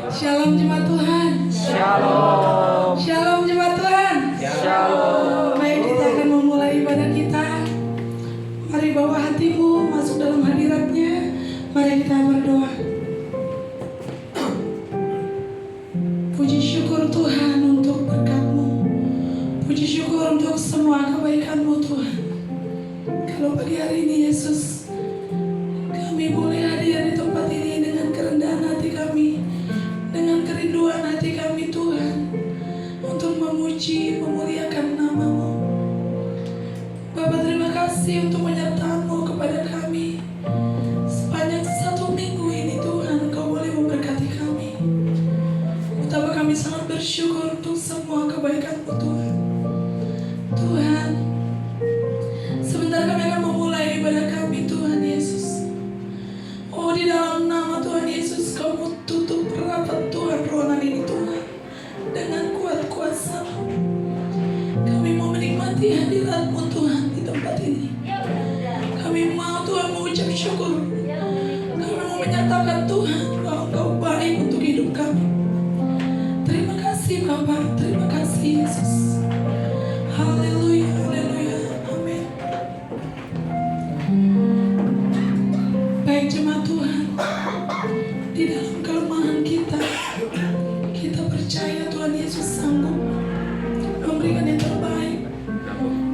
Shalom jemaat Tuhan. Shalom. Shalom jemaat Tuhan. Shalom. Baik, kita akan memulai ibadah kita. Mari bawa hatimu masuk dalam hadiratnya. Mari kita berdoa. Puji syukur Tuhan untuk berkat-Mu. Puji syukur untuk semua kebaikan-Mu Tuhan. Kalau pagi hari ini Yesus, kami boleh hadir di tempat ini dengan kerendahan hati kami, dengan kerinduan hati kami Tuhan, untuk memuji, memuliakan nama-Mu. Bapa, terima kasih untuk penyertaan-Mu kepada kami. Sepanjang 1 minggu ini Tuhan, Engkau boleh memberkati kami. Betapa kami sangat bersyukur untuk semua kebaikan-Mu Tuhan. Tuhan, sebentar kami akan memulai ibadah kami Tuhan Yesus. Oh, di dalam nama Tuhan Yesus, Kau tutup rapat Tuhan ruangan ini Tuhan dengan kuat kuasa. Kami mau menikmati hadirat-Mu Tuhan di tempat ini. Kami mau Tuhan mengucap syukur. Kami mau menyatakan Tuhan bahwa Engkau baik untuk hidup kami. Terima kasih Bapa, terima kasih Yesus. Haleluya, haleluya, amin. Baik jemaat Tuhan, di dalam kelemahan kita, kita percaya Tuhan Yesus sanggup memberikan yang terbaik.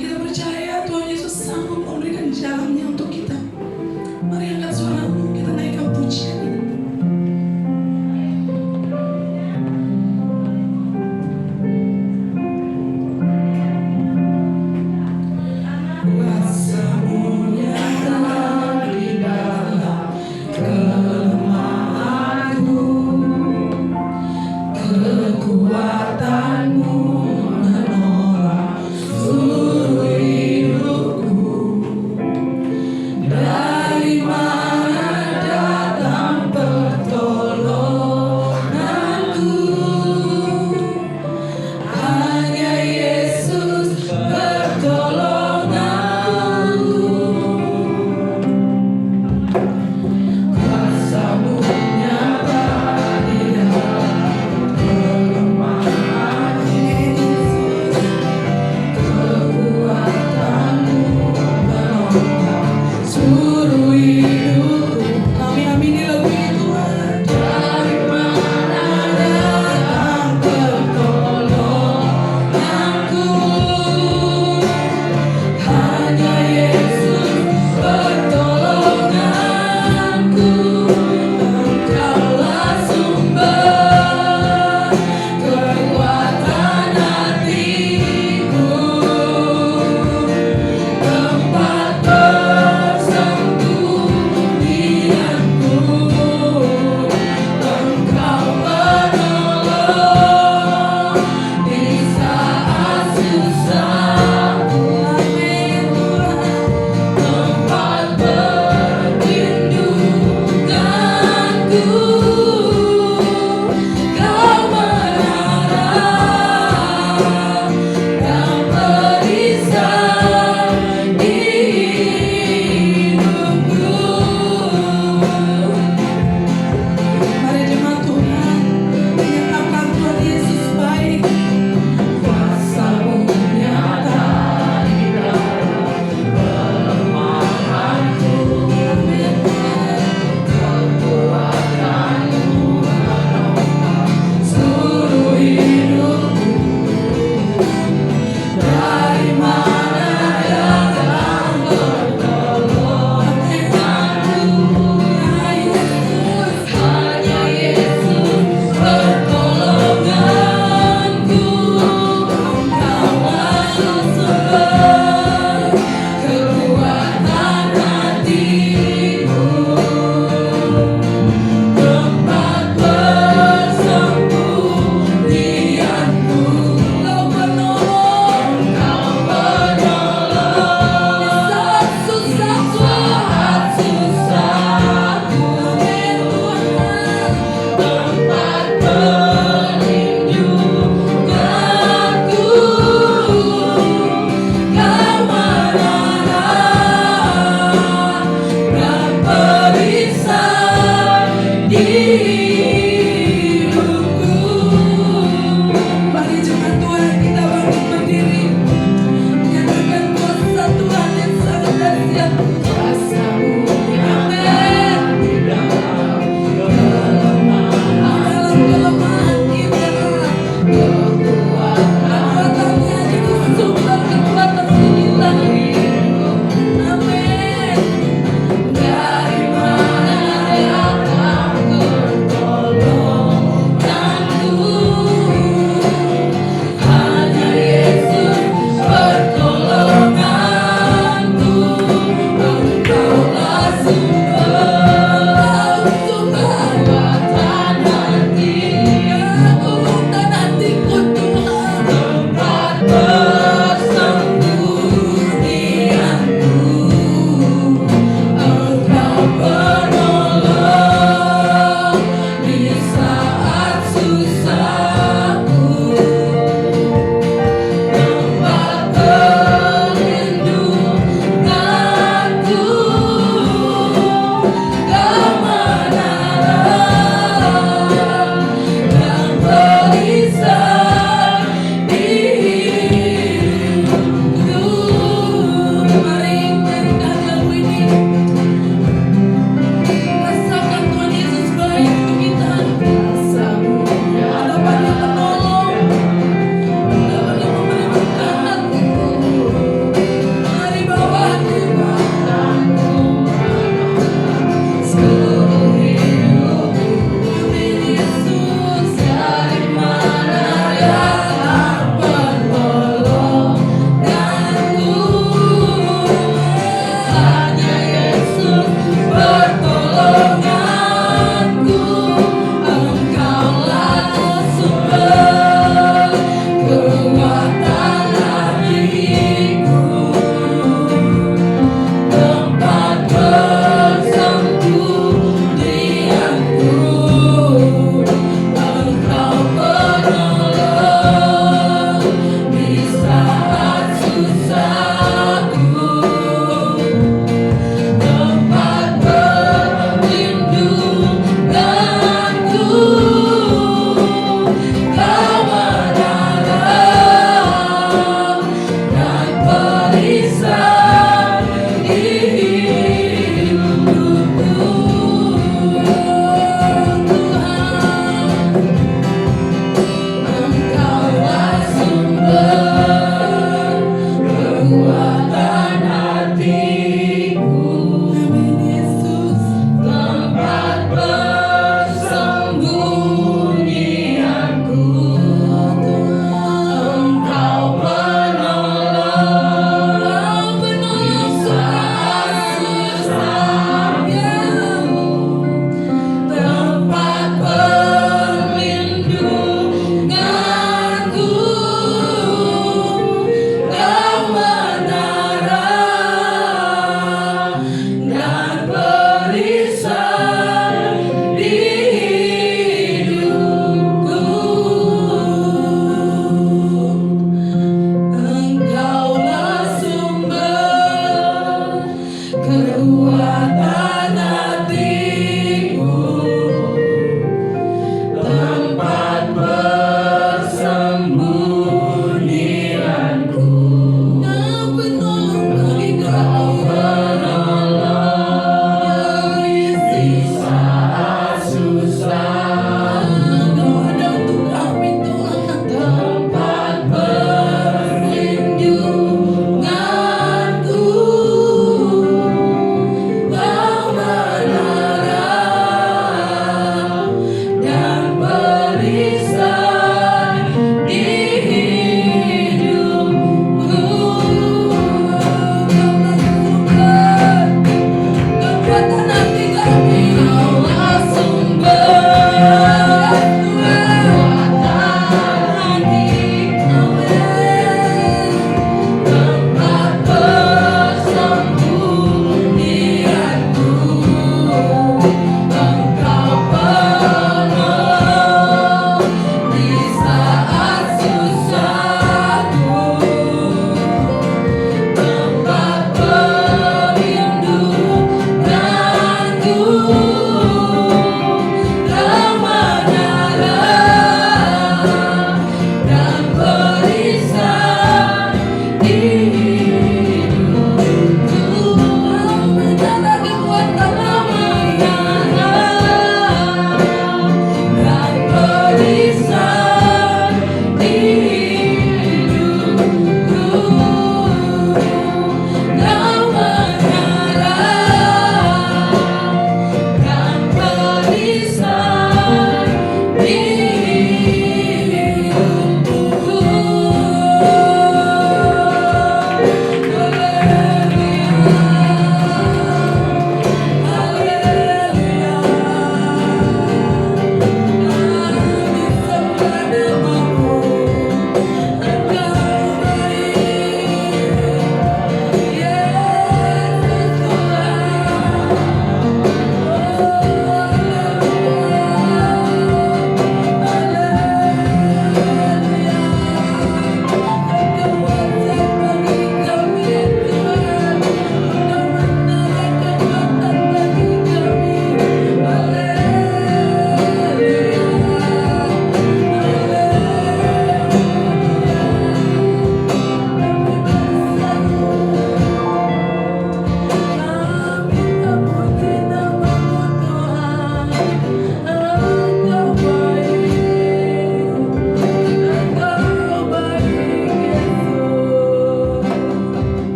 Kita percaya Tuhan Yesus sanggup memberikan jalannya untuk kita. Mari angkat suaramu, kita naikkan pujian ini. Kuasa-Mu nyata di dalam kelemahanku, kekuatan-Mu menolak seluruh hidupku. Dari mana datang pertolonganku? Hanya Yesus pertolonganku. Kuasa-Mu nyata di dalam kelemahanku,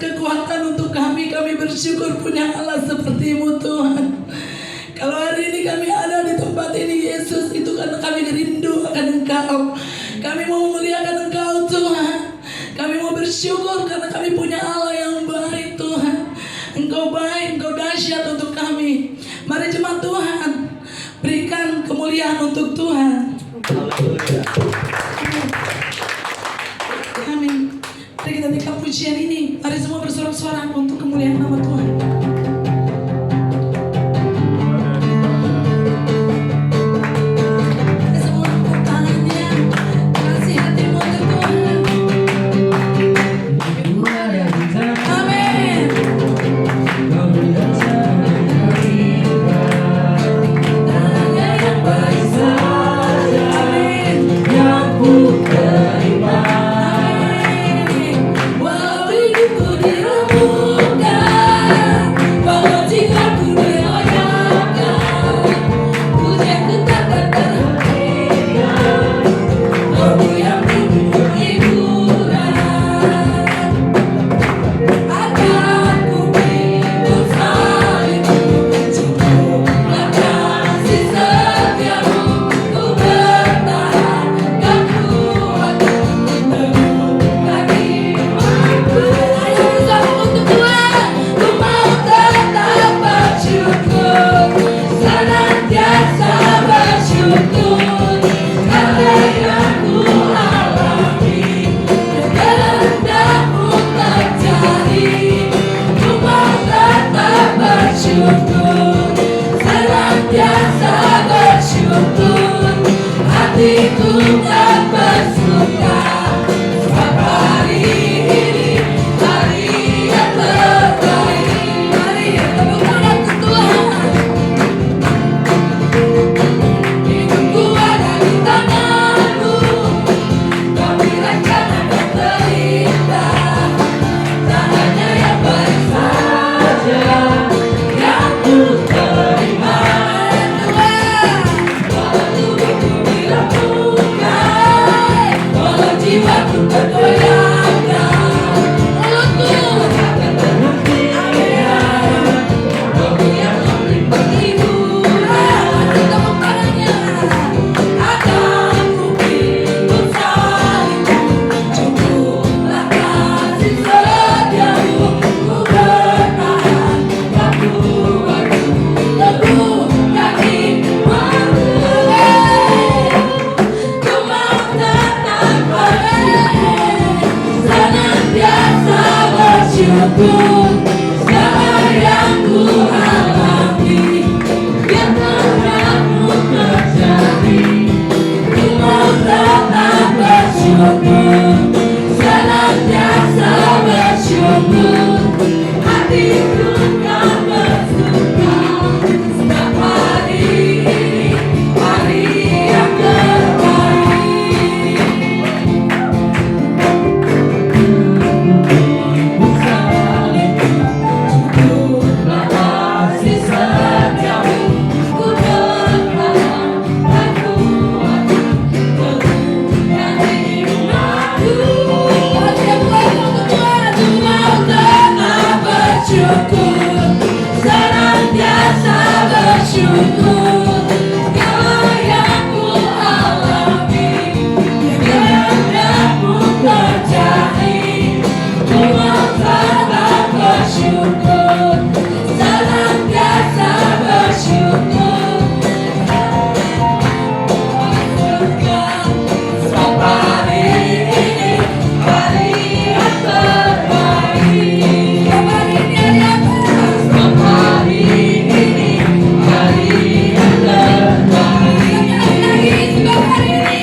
kekuatan untuk kami. Kami bersyukur punya Allah seperti-Mu Tuhan. Kalau hari ini kami ada di tempat ini Yesus, itu karena kami rindu akan Engkau. Kami mau memuliakan Engkau Tuhan. Kami mau bersyukur karena kami punya Allah yang baik Tuhan. Engkau baik, Engkau dahsyat untuk kami. Mari jemaat Tuhan, berikan kemuliaan untuk Tuhan. Amin. Mari kita naikkan pujian ini. Mari semua bersorak-sorai untuk kemuliaan nama Tuhan. Semua tepuk tangannya. Kasih hatimu untuk Tuhan. Amin. Tangannya yang baik saja. Amin. Yang ku terima. Walau hidupku dirembukan, walau jiwaku diroyakkan, pujianku takkan terhentikan. Aku yang butuh hiburan, akan ku hidup salibmu. Cukuplah kasih setiamu, ku bertahan, kan kuat teguh kakiku. Ayo bersama untuk Tuhan, ku mau tetap bersyukur, senantiasa bersyukur, karena yang ku alami kehendak-Mu terjadi. Ku mau tetap bersyukur, senantiasa bersyukur, hatiku tak bersuka. Sebab hari ini hari yang terbaik. Mari tepuk tangan untuk Tuhan. Hidupku ada di tangan-Mu, Kau rencana dan terindah. Tak hanya yang baik saja yang ku terima. Walau tubuhku dirembukan, walau jiwaku tergoyahkan, mulutku takkan berhenti. Aku yang memberi penghiburan, tepuk tangannya. Akan ku hidup salibmu, cukuplah kasih setiamu. Ku bertahan, kan kuat teguh kakiku. Ku mau tetap bersyukur, senantiasa bersyukur, segala yang ku alami biar kehendak-Mu terjadi. Ku mau tetap bersyukur, senantiasa bersyukur, hatiku kan bersuka. Sebab hari ini hari yang terbaik. Cukuplah kasih setiamu, ku bertahan, kan kuat teguh kakiku. Kasih yang baik untuk Tuhan. Ku mau tetap bersyukur, senantiasa bersyukur, segala yang ku alami kehendak-Mu terjadi. Ku mau tetap bersyukur, senantiasa bersyukur. Sebab hari ini hari yang terbaik. Sebab hari ini hari yang terbaik. Sebab hari ini hari yang terbaik. Sebab hari ini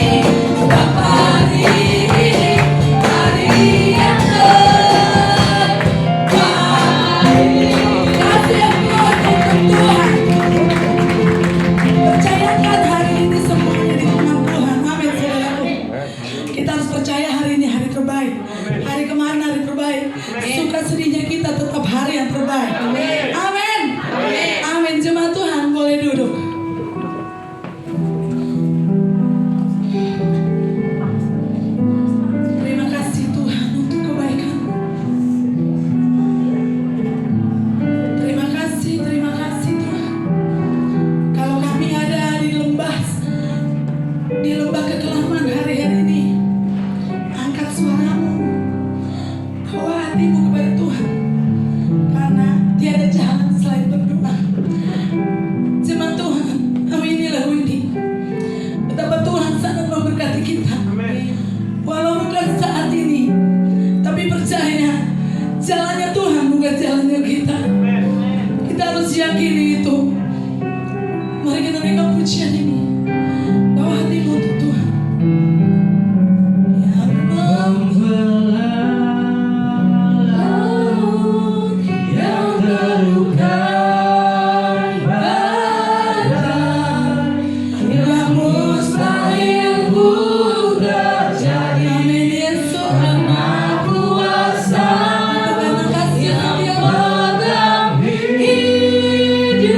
sebab hari ini hari yang terbaik. Kasih yang kuat untuk Tuhan. Percayakan hari ini semuanya di tangan Tuhan. Amin saudaraku. Kita harus percaya hari ini hari terbaik. Hari kemarin hari terbaik. Suka sedihnya kita tetap hari yang terbaik. Amin. Amin. Jemaat Tuhan boleh duduk. Terima kasih Tuhan untuk kebaikan. meyakini itu. Mari kita naikkan pujian ini. Bawa hatimu untuk Tuhan. Yang membelah laut, yang terukai badai, yang mustahil pun terjadi. Amin. Yesus Anak kuasa, karena kasih yang mendampingi hidup.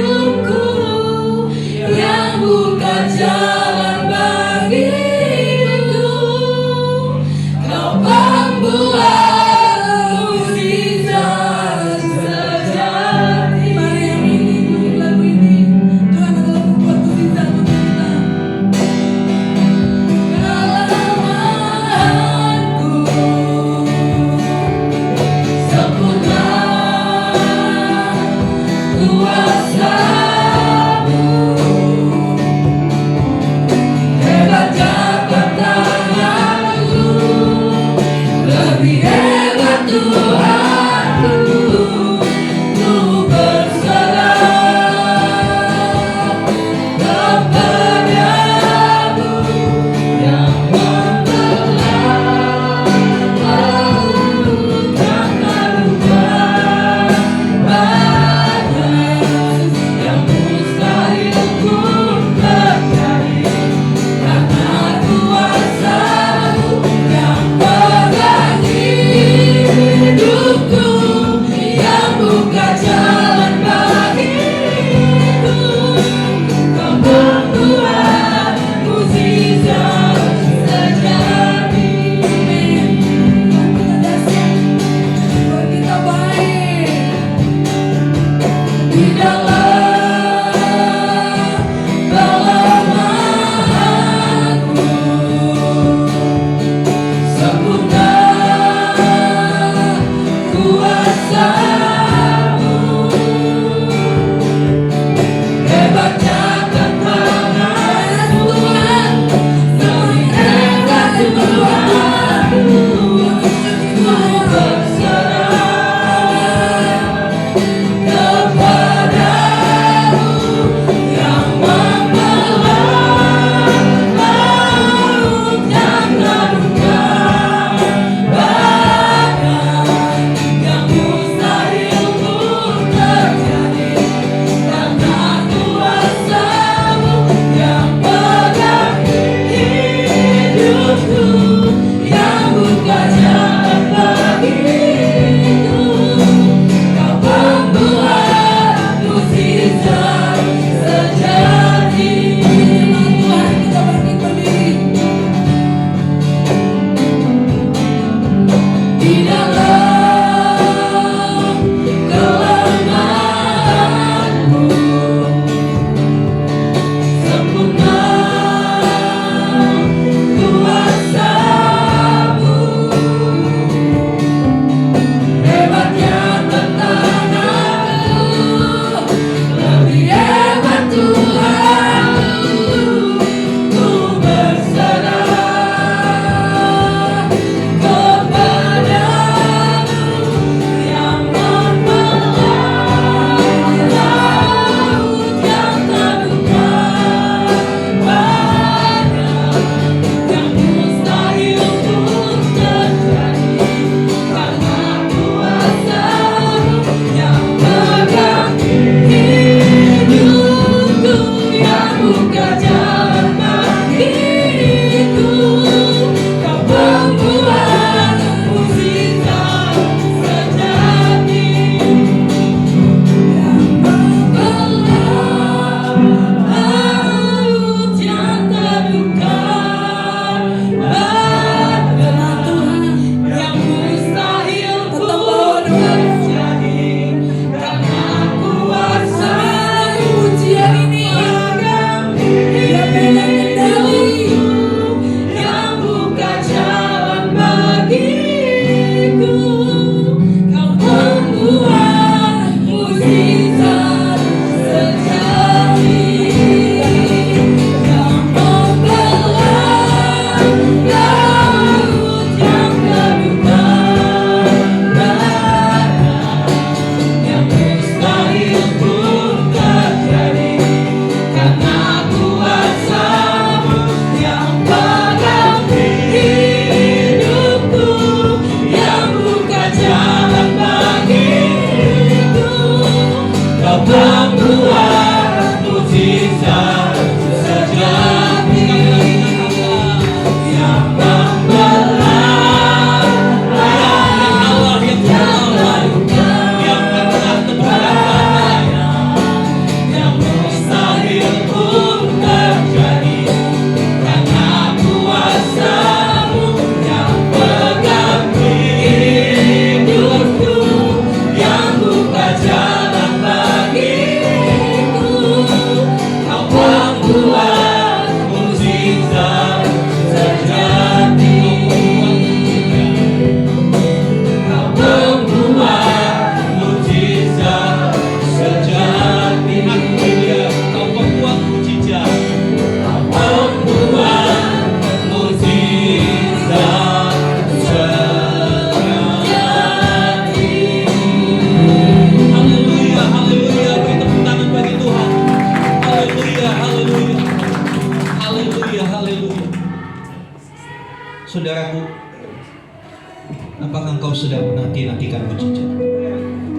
Apakah engkau sedang menanti-nantikan mujizat?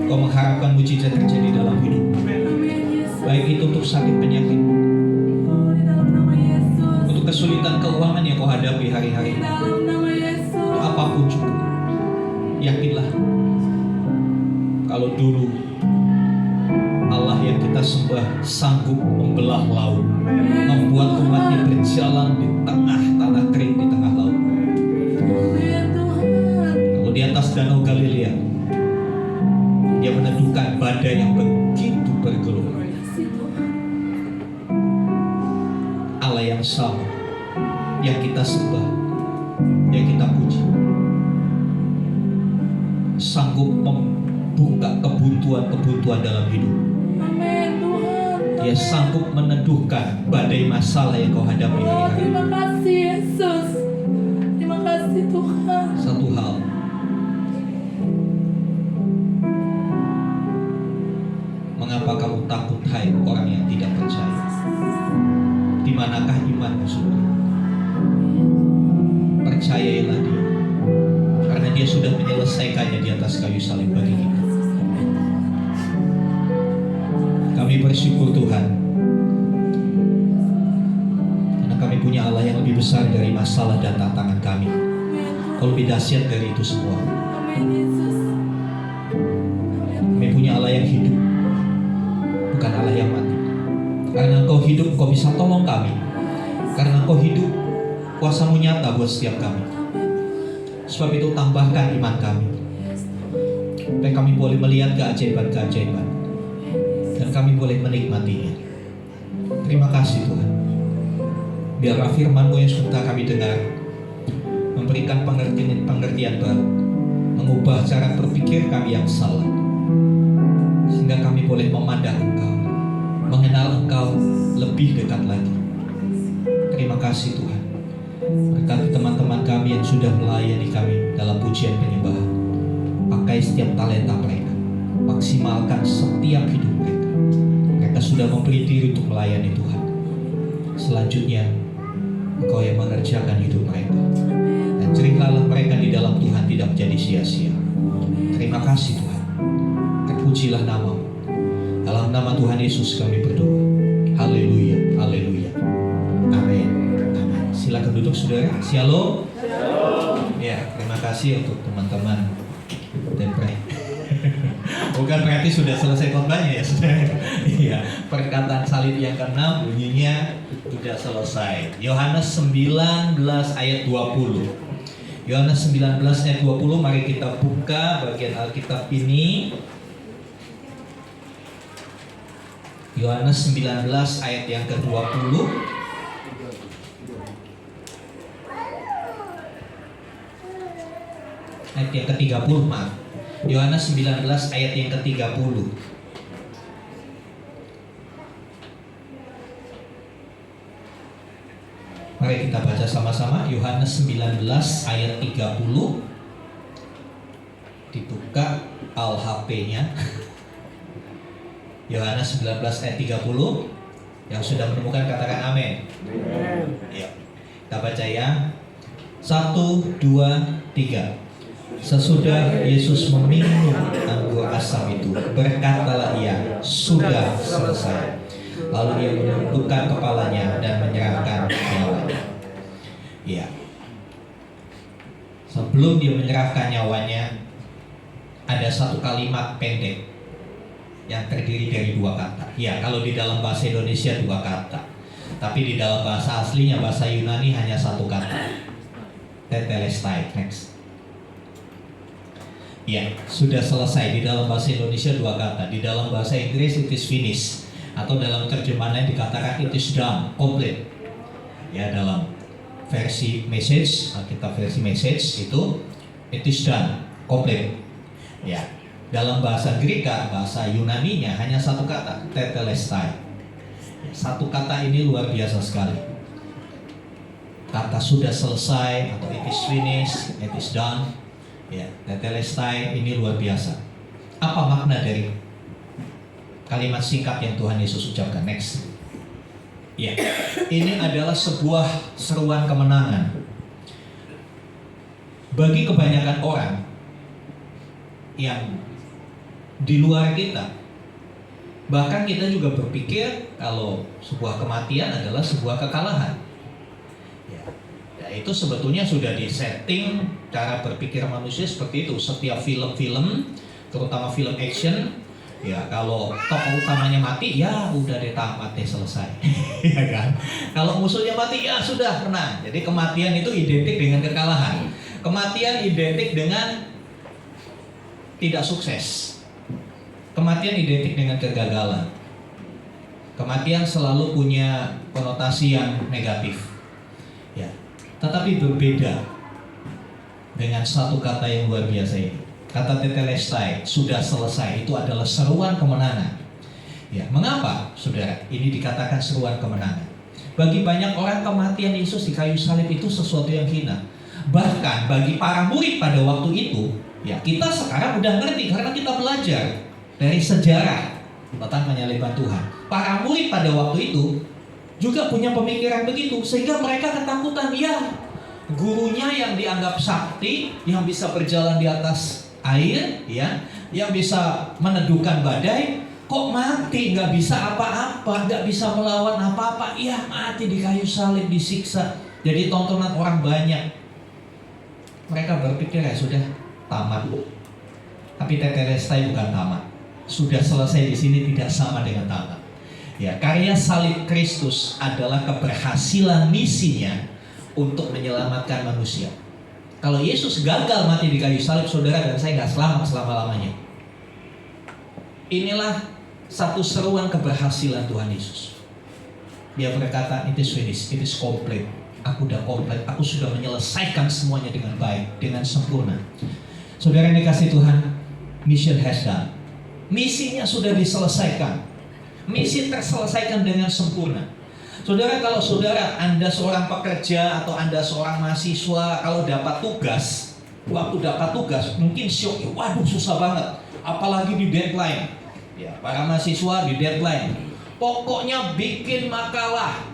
Kau mengharapkan mujizat terjadi dalam hidup, baik itu untuk sakit penyakit, untuk kesulitan keuangan yang kau hadapi hari-hari, untuk apapun juga. Yakinlah, kalau dulu Allah yang kita sembah sanggup membelah laut, membuat umatnya berjalan di tengah tanah kering, di tengah laut. Kalau di atas danau Galilea, dia meneduhkan badai yang begitu bergelombang. Allah yang sama, yang kita sembah, yang kita puji, sanggup membuka kebutuhan-kebutuhan dalam hidup. Dia sanggup meneduhkan badai masalah yang kau hadapi hari-hari. Terima kasih Yesus. Terima kasih Tuhan. Satu hal, mengapa kamu takut, hai orang yang tidak percaya? Di manakah imanmu, saudara? Percayailah Dia, karena Dia sudah menyelesaikannya di atas kayu salib bagi kita. Kami bersyukur Tuhan, karena kami punya Allah yang lebih besar dari masalah dan tantangan kami. Kau lebih dahsyat dari itu semua. Kami punya Allah yang hidup, bukan Allah yang mati. Karena Engkau hidup, Engkau bisa tolong kami. Karena Engkau hidup, kuasa-Mu nyata buat setiap kami. Sebab itu tambahkan iman kami, supaya kami boleh melihat keajaiban-keajaiban, dan kami boleh menikmatinya. Terima kasih Tuhan. Biarlah firman-Mu yang sebentar kami dengar memberikan pengertian baru, mengubah cara berpikir kami yang salah, sehingga kami boleh memandang Engkau, mengenal Engkau lebih dekat lagi. Terima kasih Tuhan. Berkati teman-teman kami yang sudah melayani kami dalam pujian penyembahan. Pakai setiap talenta mereka, maksimalkan setiap hidup mereka. Mereka sudah memberi diri untuk melayani Tuhan. Selanjutnya Engkau yang mengerjakan hidup mereka, dan ceritlah mereka di dalam Tuhan tidak menjadi sia-sia. Terima kasih Tuhan. Terpujilah nama-Mu. Dalam nama Tuhan Yesus kami berdoa. Haleluya, haleluya. Amin. Amin. Silakan duduk saudara. Shalom. Ya, terima kasih untuk teman-teman Depre. Bukan berarti sudah selesai khotbahnya ya saudara. Iya, perkataan salib yang ke-6 bunyinya sudah selesai. Yohanes 19 ayat 20. Yohanes 19 ayat 20, mari kita buka bagian Alkitab ini. Yohanes 19 ayat yang ke-20. Ayat yang ke-30, maaf. Yohanes 19 ayat yang ke-30. Mari kita baca sama-sama. Yohanes 19 ayat 30. Dibuka Al-HP-nya. Yohanes 19 ayat 30. Yang sudah menemukan katakan amin. Ya. Kita baca ya. 1, 2, 3. Sesudah Yesus meminum anggur asam itu, berkatalah ia, sudah selesai. Lalu dia menundukkan kepalanya dan menyerahkan nyawanya. Ya. Sebelum dia menyerahkan nyawanya, ada satu kalimat pendek yang terdiri dari 2 kata. Ya, kalau di dalam bahasa Indonesia 2 kata, tapi di dalam bahasa aslinya, bahasa Yunani hanya 1 kata. Tetelestai. Next. Ya, sudah selesai. Di dalam bahasa Indonesia 2 kata. Di dalam bahasa Inggris it is finished, atau dalam terjemahannya dikatakan it is done, complete. Ya, dalam versi message, kita versi message itu it is done, complete. Ya, dalam bahasa Greka, bahasa Yunaninya hanya 1 kata, tetelestai. Ya, 1 kata ini luar biasa sekali. Kata sudah selesai atau it is finished, it is done. Ya, tetelestai ini luar biasa. Apa makna dari kalimat singkat yang Tuhan Yesus ucapkan? Next. Ya, ini adalah sebuah seruan kemenangan. bagi kebanyakan orang yang di luar kita, bahkan kita juga berpikir kalau sebuah kematian adalah sebuah kekalahan. Ya, itu sebetulnya sudah disetting cara berpikir manusia seperti itu. Setiap film-film, terutama film action, ya kalau tokoh utamanya mati, ya udah deh tamat deh, selesai. Ya kan? Kalau musuhnya mati, ya sudah menang. Jadi kematian itu identik dengan kekalahan. Kematian identik dengan tidak sukses. Kematian identik dengan kegagalan. Kematian selalu punya konotasi yang negatif. Ya, tetapi berbeda dengan satu kata yang luar biasa ini. Kata tetelestai, sudah selesai, itu adalah seruan kemenangan. Ya, mengapa, saudara? Ini dikatakan seruan kemenangan. Bagi banyak orang, kematian Yesus di kayu salib itu sesuatu yang hina. Bahkan bagi para murid pada waktu itu, ya kita sekarang udah ngerti karena kita belajar dari sejarah tentang penyaliban Tuhan. Para murid pada waktu itu juga punya pemikiran begitu, sehingga mereka ketakutan. Ya, gurunya yang dianggap sakti, yang bisa berjalan di atas air, ya, yang bisa meneduhkan badai, kok mati, nggak bisa apa-apa, nggak bisa melawan apa-apa. Ya, mati di kayu salib, disiksa. Jadi tontonan orang banyak. Mereka berpikir ya sudah tamat. Tapi tetelestai bukan tamat. Sudah selesai di sini tidak sama dengan tamat. Ya, karya salib Kristus adalah keberhasilan misinya untuk menyelamatkan manusia. Kalau Yesus gagal mati di kayu salib, saudara dan saya nggak selamat selama-lamanya. Inilah satu seruan keberhasilan Tuhan Yesus. Dia berkata, it is finished, it is complete. Aku sudah komplit, aku sudah menyelesaikan semuanya dengan baik, dengan sempurna. Saudara yang dikasih Tuhan, mission has done. Misinya sudah diselesaikan. Misi terselesaikan dengan sempurna. Saudara, kalau saudara, Anda seorang pekerja atau Anda seorang mahasiswa, kalau dapat tugas, waktu dapat tugas, mungkin syok, waduh susah banget. Apalagi di deadline. Ya, para mahasiswa di deadline. Pokoknya bikin makalah.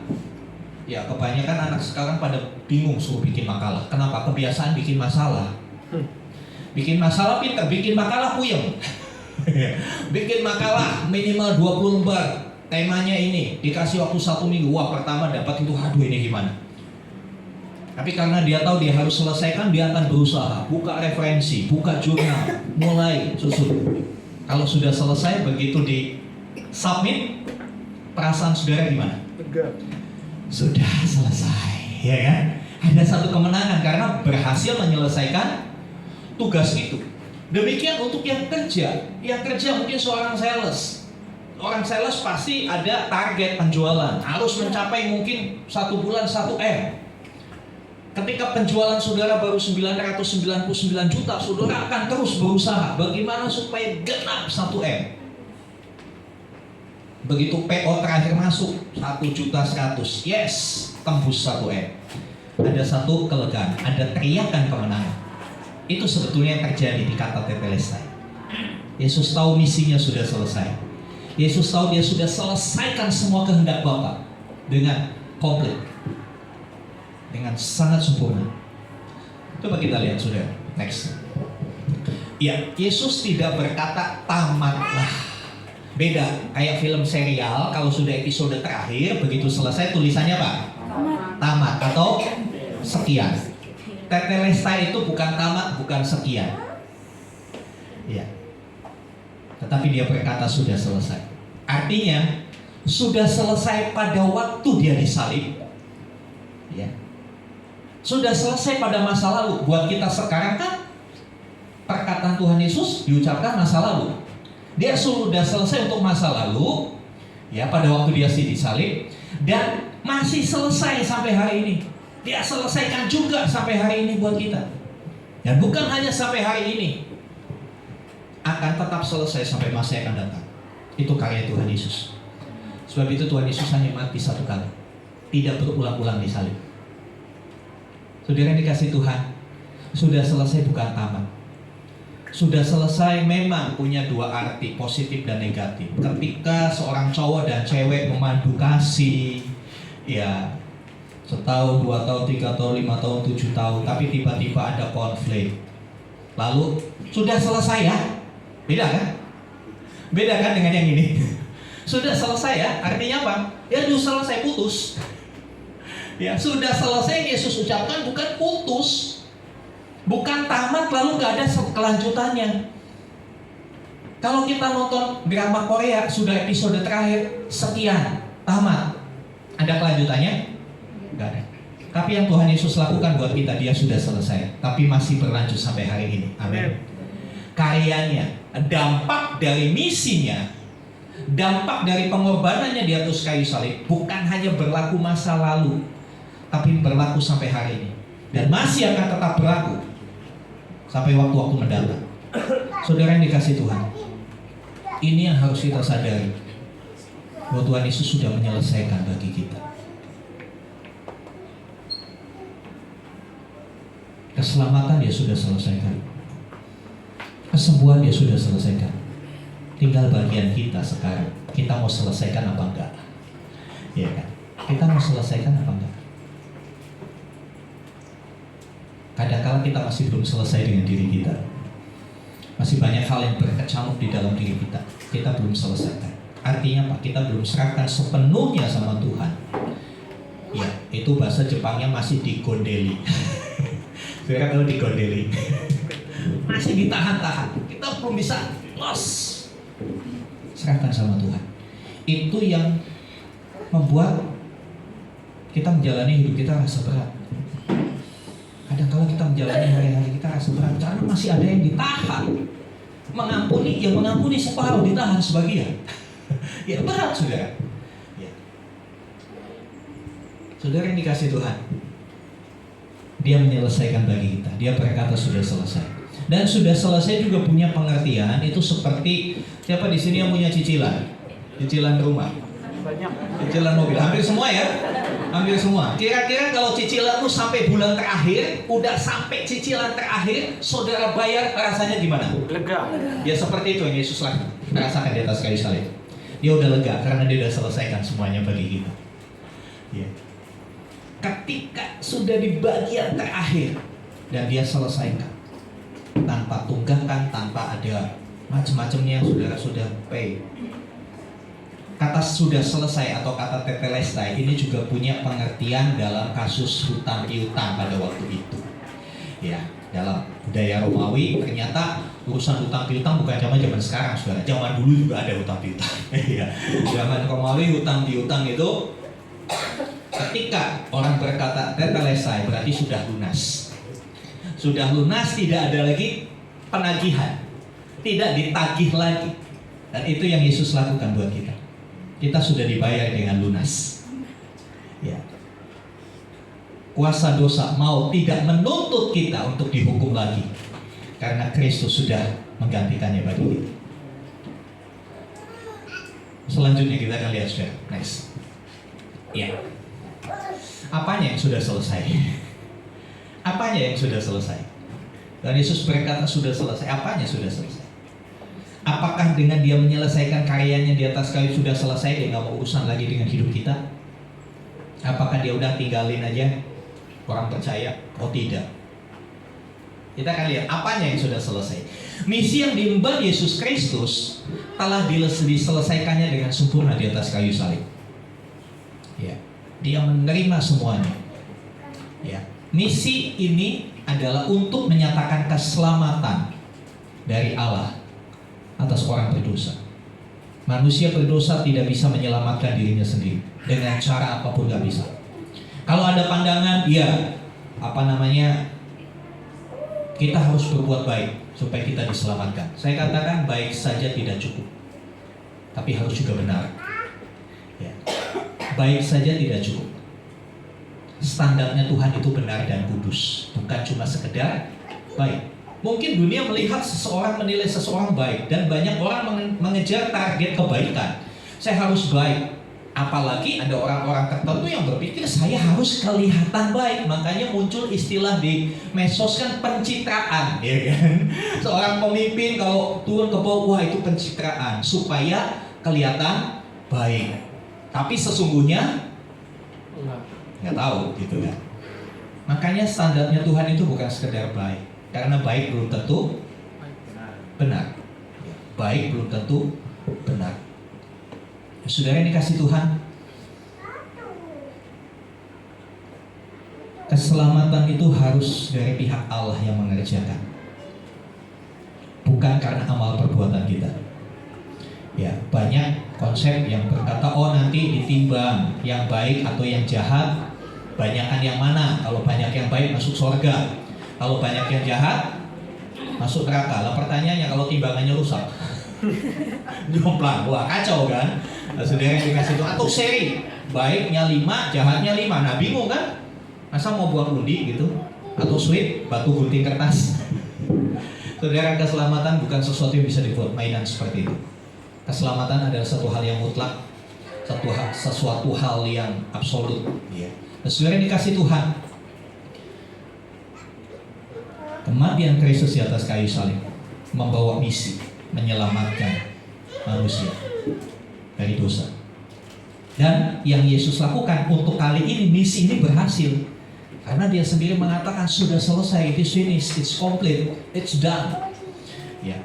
Ya, kebanyakan anak sekarang pada bingung suruh bikin makalah. Kenapa? Kebiasaan bikin masalah. Bikin masalah pinter, bikin makalah puyeng. Bikin makalah minimal 20 lembar. Temanya ini, dikasih waktu 1 minggu. Wah, pertama dapat itu, aduh ini gimana? Tapi karena dia tahu dia harus selesaikan, dia akan berusaha. Buka referensi, buka jurnal, mulai susun. Kalau sudah selesai, begitu di submit, perasaan saudara gimana? Sudah selesai, ya kan? Ada satu kemenangan karena berhasil menyelesaikan tugas itu. Demikian untuk yang kerja. Yang kerja mungkin seorang sales. Orang sales pasti ada target penjualan, harus mencapai mungkin 1 bulan 1 M. Ketika penjualan saudara baru 999 juta, saudara akan terus berusaha bagaimana supaya genap 1 M. Begitu PO terakhir masuk 1.100.000, yes, tembus 1 M. Ada satu kelegaan, ada teriakan kemenangan. Itu sebetulnya yang terjadi di kata tetelestai. Yesus tahu misinya sudah selesai. Yesus tahu dia sudah selesaikan semua kehendak Bapa dengan komplit, dengan sangat sempurna. Coba kita lihat, saudara. Next. Ya, Yesus tidak berkata tamatlah. Beda, kayak film serial, kalau sudah episode terakhir, begitu selesai tulisannya apa? Tamat atau sekian. Tetelestai itu bukan tamat, bukan sekian. Ya. Tetapi dia berkata sudah selesai. Artinya sudah selesai pada waktu dia disalib. Ya. Sudah selesai pada masa lalu. Buat kita sekarang kan perkataan Tuhan Yesus diucapkan masa lalu. Dia sudah selesai untuk masa lalu, ya, pada waktu dia disalib, dan masih selesai sampai hari ini. Dia selesaikan juga sampai hari ini buat kita. Dan bukan hanya sampai hari ini, akan tetap selesai sampai masa yang akan datang. Itu karya Tuhan Yesus. Sebab itu Tuhan Yesus hanya mati 1 kali, tidak berulang-ulang disalib. Saudara yang dikasih Tuhan, sudah selesai bukan tamat. Sudah selesai memang punya 2 arti, positif dan negatif. Ketika seorang cowok dan cewek memandu kasih, ya, Setahun, 2 tahun, 3 tahun, 5 tahun, 7 tahun, tapi tiba-tiba ada konflik. Lalu sudah selesai ya? Beda kan? Beda kan dengan yang ini? Sudah selesai ya? Artinya apa? Ya sudah selesai, putus. Ya sudah selesai, Yesus ucapkan bukan putus, bukan tamat lalu gak ada kelanjutannya. Kalau kita nonton drama Korea, sudah episode terakhir, sekian, tamat. Ada kelanjutannya? Gak ada. Tapi yang Tuhan Yesus lakukan buat kita, dia sudah selesai, tapi masih berlanjut sampai hari ini. Amin. Karyanya, dampak dari misinya, dampak dari pengorbanannya di atas kayu salib bukan hanya berlaku masa lalu, tapi berlaku sampai hari ini, dan masih akan tetap berlaku sampai waktu-waktu mendatang. Saudara yang dikasih Tuhan, ini yang harus kita sadari, bahwa Tuhan Yesus sudah menyelesaikan bagi kita. Keselamatan dia sudah selesaikan, kesembuhan dia sudah selesaikan. Tinggal bagian kita sekarang, kita mau selesaikan apa enggak? Ya kan? Kita mau selesaikan apa enggak? Kadang-kala kita masih belum selesai dengan diri kita. Masih banyak hal yang berkecamuk di dalam diri kita. Kita belum selesaikan. Artinya apa? Kita belum serahkan sepenuhnya sama Tuhan. Ya, itu bahasa Jepangnya masih digondeli. Saudara tahu digondeli? Masih ditahan-tahan. Kita belum bisa los. Serahkan sama Tuhan. Itu yang membuat kita menjalani hidup kita rasa berat. Kadang-kala kita menjalani hari-hari kita rasa berat karena masih ada yang ditahan. Mengampuni, yang mengampuni separuh, ditahan sebagian. Ya berat, saudara. Ya. Saudara yang dikasih Tuhan, dia menyelesaikan bagi kita. Dia berkata sudah selesai. Dan sudah selesai juga punya pengertian itu seperti, siapa di sini yang punya cicilan? Cicilan rumah, Banyak. cicilan mobil, hampir semua ya? Hampir semua. Kira-kira kalau cicilanmu sampai bulan terakhir, udah sampai cicilan terakhir, saudara bayar, rasanya gimana? Lega. Ya seperti itu yang Yesus rasakan di atas kayu salib. Dia udah lega karena dia udah selesaikan semuanya bagi kita. Ya. Ketika sudah di bagian terakhir dan dia selesaikan tanpa tunggakan, tanpa ada macam-macamnya, saudara sudah pay. Kata sudah selesai atau kata tetelestai ini juga punya pengertian dalam kasus hutang piutang pada waktu itu. Ya, dalam budaya Romawi ternyata urusan hutang piutang bukan zaman sekarang, saudara. Zaman dulu juga ada hutang piutang. Ya, zaman Romawi hutang piutang itu ketika orang berkata tetelestai berarti sudah lunas. Sudah lunas, tidak ada lagi penagihan, tidak ditagih lagi. Dan itu yang Yesus lakukan buat kita. Kita sudah dibayar dengan lunas. Ya. Kuasa dosa mau tidak menuntut kita untuk dihukum lagi, karena Kristus sudah menggantikannya bagi kita. Selanjutnya kita akan lihat, saudara. Next. Ya. Apanya yang sudah selesai? Apanya yang sudah selesai? Dan Yesus berkata sudah selesai. Apanya sudah selesai? Apakah dengan dia menyelesaikan karyanya di atas kayu sudah selesai, dia nggak mau urusan lagi dengan hidup kita? Apakah dia udah tinggalin aja orang percaya? Oh tidak. Kita akan lihat apanya yang sudah selesai. Misi yang diemban Yesus Kristus telah diselesaikannya dengan sempurna di atas kayu salib. Ya, dia menerima semuanya. Ya, misi ini adalah untuk menyatakan keselamatan dari Allah atas orang berdosa. Manusia berdosa tidak bisa menyelamatkan dirinya sendiri dengan cara apapun, gak bisa. Kalau ada pandangan, ya kita harus berbuat baik supaya kita diselamatkan. Saya katakan baik saja tidak cukup, tapi harus juga benar. Ya. Baik saja tidak cukup. Standarnya Tuhan itu benar dan kudus, bukan cuma sekedar baik. Mungkin dunia melihat seseorang, menilai seseorang baik, dan banyak orang mengejar target kebaikan. Saya harus baik. Apalagi ada orang-orang tertentu yang berpikir saya harus kelihatan baik. Makanya muncul istilah di medsos kan pencitraan, ya kan? Seorang pemimpin kalau turun ke bawah, wah itu pencitraan supaya kelihatan baik. Tapi sesungguhnya Nggak tahu gitu kan. Makanya standarnya Tuhan itu bukan sekedar baik, karena baik belum tentu benar. Baik belum tentu benar. Saudara yang dikasih Tuhan, keselamatan itu harus dari pihak Allah yang mengerjakan, bukan karena amal perbuatan kita. Ya, banyak konsep yang berkata, oh nanti ditimbang yang baik atau yang jahat, banyakan yang mana? Kalau banyak yang baik masuk surga, kalau banyak yang jahat masuk neraka. Lah pertanyaannya, kalau timbangannya rusak, jomplang, wah kacau kan? Nah, saudara yang dikasih itu, atau seri, baiknya 5, jahatnya 5, nah bingung kan? Masa mau buang undi gitu? Atau sweet, batu gunting kertas? Saudara, keselamatan bukan sesuatu yang bisa dibuat mainan seperti itu. Keselamatan adalah satu hal yang mutlak, sesuatu hal yang absolut. Ya. Nah, saudara yang dikasih Tuhan, kematian Kristus di atas kayu salib membawa misi menyelamatkan manusia dari dosa. Dan yang Yesus lakukan untuk kali ini, misi ini berhasil. Karena dia sendiri mengatakan sudah selesai, it is finished, it's complete, it's done. Ya.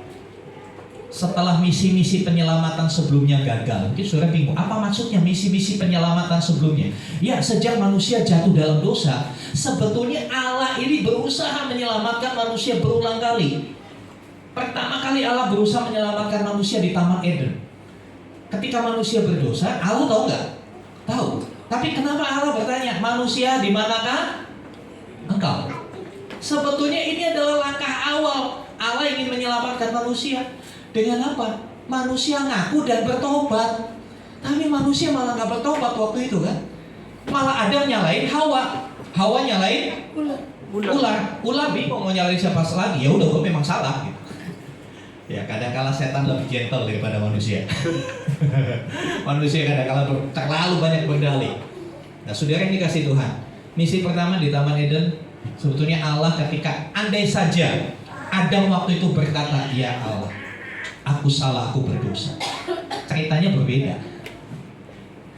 Setelah misi-misi penyelamatan sebelumnya gagal, mungkin saudara bingung, apa maksudnya misi-misi penyelamatan sebelumnya? Ya, sejak manusia jatuh dalam dosa, sebetulnya Allah ini berusaha menyelamatkan manusia berulang kali. Pertama kali Allah berusaha menyelamatkan manusia di Taman Eden. Ketika manusia berdosa, Allah tahu nggak? Tahu. Tapi kenapa Allah bertanya, manusia di manakah engkau? Sebetulnya ini adalah langkah awal. Allah ingin menyelamatkan manusia. Dengan apa? Manusia ngaku dan bertobat. Tapi manusia malah nggak bertobat waktu itu kan? Malah Adam nyalain Hawa, Hawa nyalain ular bingung mau nyalain siapa lagi. Ya udah, gue memang salah gitu. Ya, kadang-kala setan lebih gentle daripada manusia. Manusia kadang-kala terlalu banyak berdalih. Nah, saudara yang dikasih Tuhan, misi pertama di Taman Eden, sebetulnya Allah ketika andai saja Adam waktu itu berkata, ya Allah, aku salah, aku berdosa, ceritanya berbeda.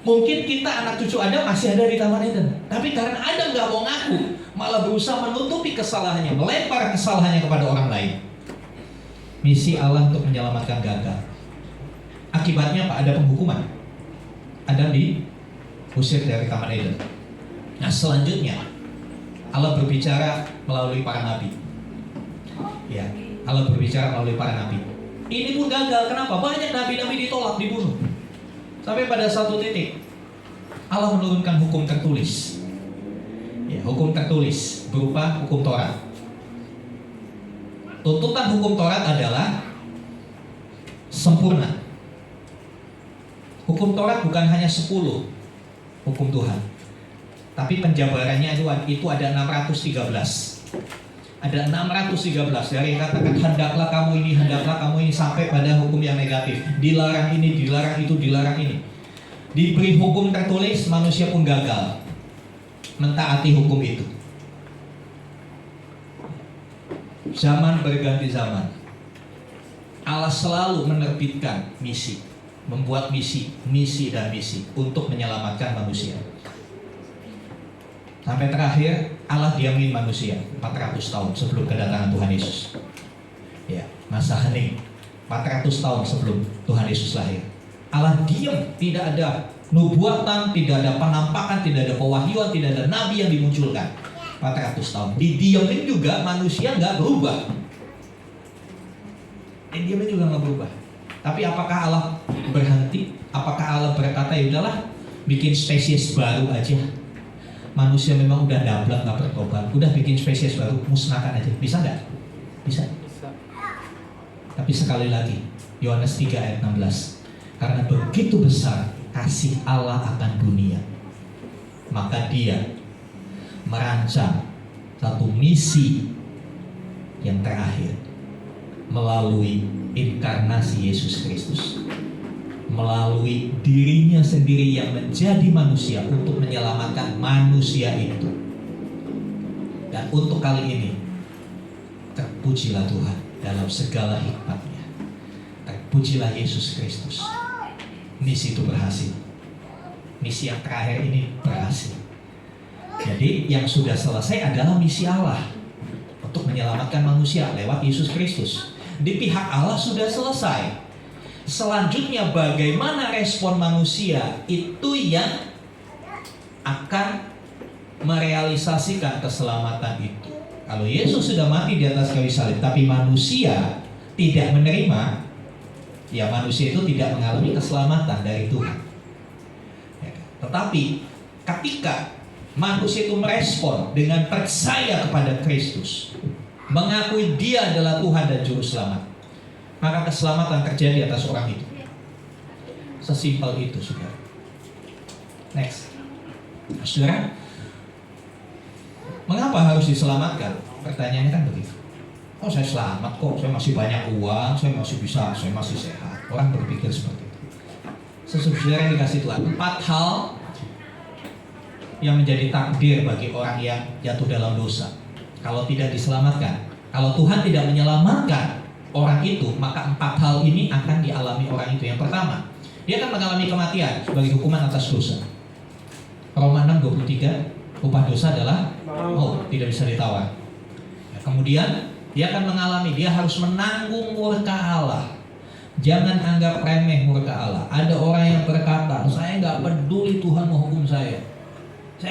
Mungkin kita anak cucu Adam masih ada di Taman Eden, tapi karena Adam gak mau ngaku, malah berusaha menutupi kesalahannya, melempar kesalahannya kepada orang lain. Misi Allah untuk menyelamatkan gagal. Akibatnya apa? Ada penghukuman. Adam diusir dari Taman Eden. Nah, selanjutnya Allah berbicara melalui para nabi. Ya, Allah berbicara melalui para nabi. Ini pun gagal. Kenapa? Banyak nabi-nabi ditolak, dibunuh. Sampai pada satu titik Allah menurunkan hukum tertulis. Ya, hukum tertulis berupa hukum Taurat. Tuntutan hukum Taurat adalah sempurna. Hukum Taurat bukan hanya 10 hukum Tuhan, tapi penjabarannya itu ada 613. Ada 613 dari katakan hendaklah kamu ini sampai pada hukum yang negatif. Dilarang ini, dilarang itu, dilarang ini. Diberi hukum tertulis, manusia pun gagal mentaati hukum itu. Zaman berganti zaman, Allah selalu menerbitkan misi, membuat misi untuk menyelamatkan manusia. Sampai terakhir Allah diamin manusia 400 tahun sebelum kedatangan Tuhan Yesus. Ya, masa hening 400 tahun sebelum Tuhan Yesus lahir. Allah diam, tidak ada nubuatan, tidak ada penampakan, tidak ada pewahyuan, tidak ada nabi yang dimunculkan. 400 tahun. Didiamin juga manusia nggak berubah. Didiamin juga nggak berubah. Tapi apakah Allah berhenti? Apakah Allah berkata, ya udahlah, bikin spesies baru aja? Manusia memang udah dablek nggak bertobat, udah bikin spesies baru, musnahkan aja. Bisa nggak? Bisa. Tapi sekali lagi, Yohanes 3 ayat 16. Karena begitu besar kasih Allah akan dunia, maka Dia merancang satu misi yang terakhir melalui inkarnasi Yesus Kristus, melalui dirinya sendiri yang menjadi manusia untuk menyelamatkan manusia itu. Dan untuk kali ini terpujilah Tuhan dalam segala hikmatnya, terpujilah Yesus Kristus. Misi itu berhasil. Misi yang terakhir ini berhasil. Jadi yang sudah selesai adalah misi Allah untuk menyelamatkan manusia lewat Yesus Kristus. Di pihak Allah sudah selesai. Selanjutnya bagaimana respon manusia itu yang akan merealisasikan keselamatan itu. Kalau Yesus sudah mati di atas kayu salib tapi manusia tidak menerima, ya manusia itu tidak mengalami keselamatan dari Tuhan. Ya, tetapi ketika manusia itu merespon dengan percaya kepada Kristus, mengakui Dia adalah Tuhan dan Juru Selamat, maka keselamatan terjadi atas orang itu. Sesimpel itu, saudara. Next. Saudara, mengapa harus diselamatkan? Pertanyaannya kan begitu. Oh, saya selamat kok, saya masih banyak uang, saya masih bisa, saya masih sehat. Orang berpikir seperti itu. Saudara yang dikasih Tuhan, 4 hal yang menjadi takdir bagi orang yang jatuh dalam dosa. Kalau tidak diselamatkan, kalau Tuhan tidak menyelamatkan orang itu, maka 4 hal ini akan dialami orang itu. Yang pertama, dia akan mengalami kematian sebagai hukuman atas dosa. Roma 6:23, upah dosa adalah maut, tidak bisa ditawar. Ya, kemudian dia akan mengalami, dia harus menanggung murka Allah. Jangan anggap remeh murka Allah. Ada orang yang berkata, saya nggak peduli Tuhan menghukum saya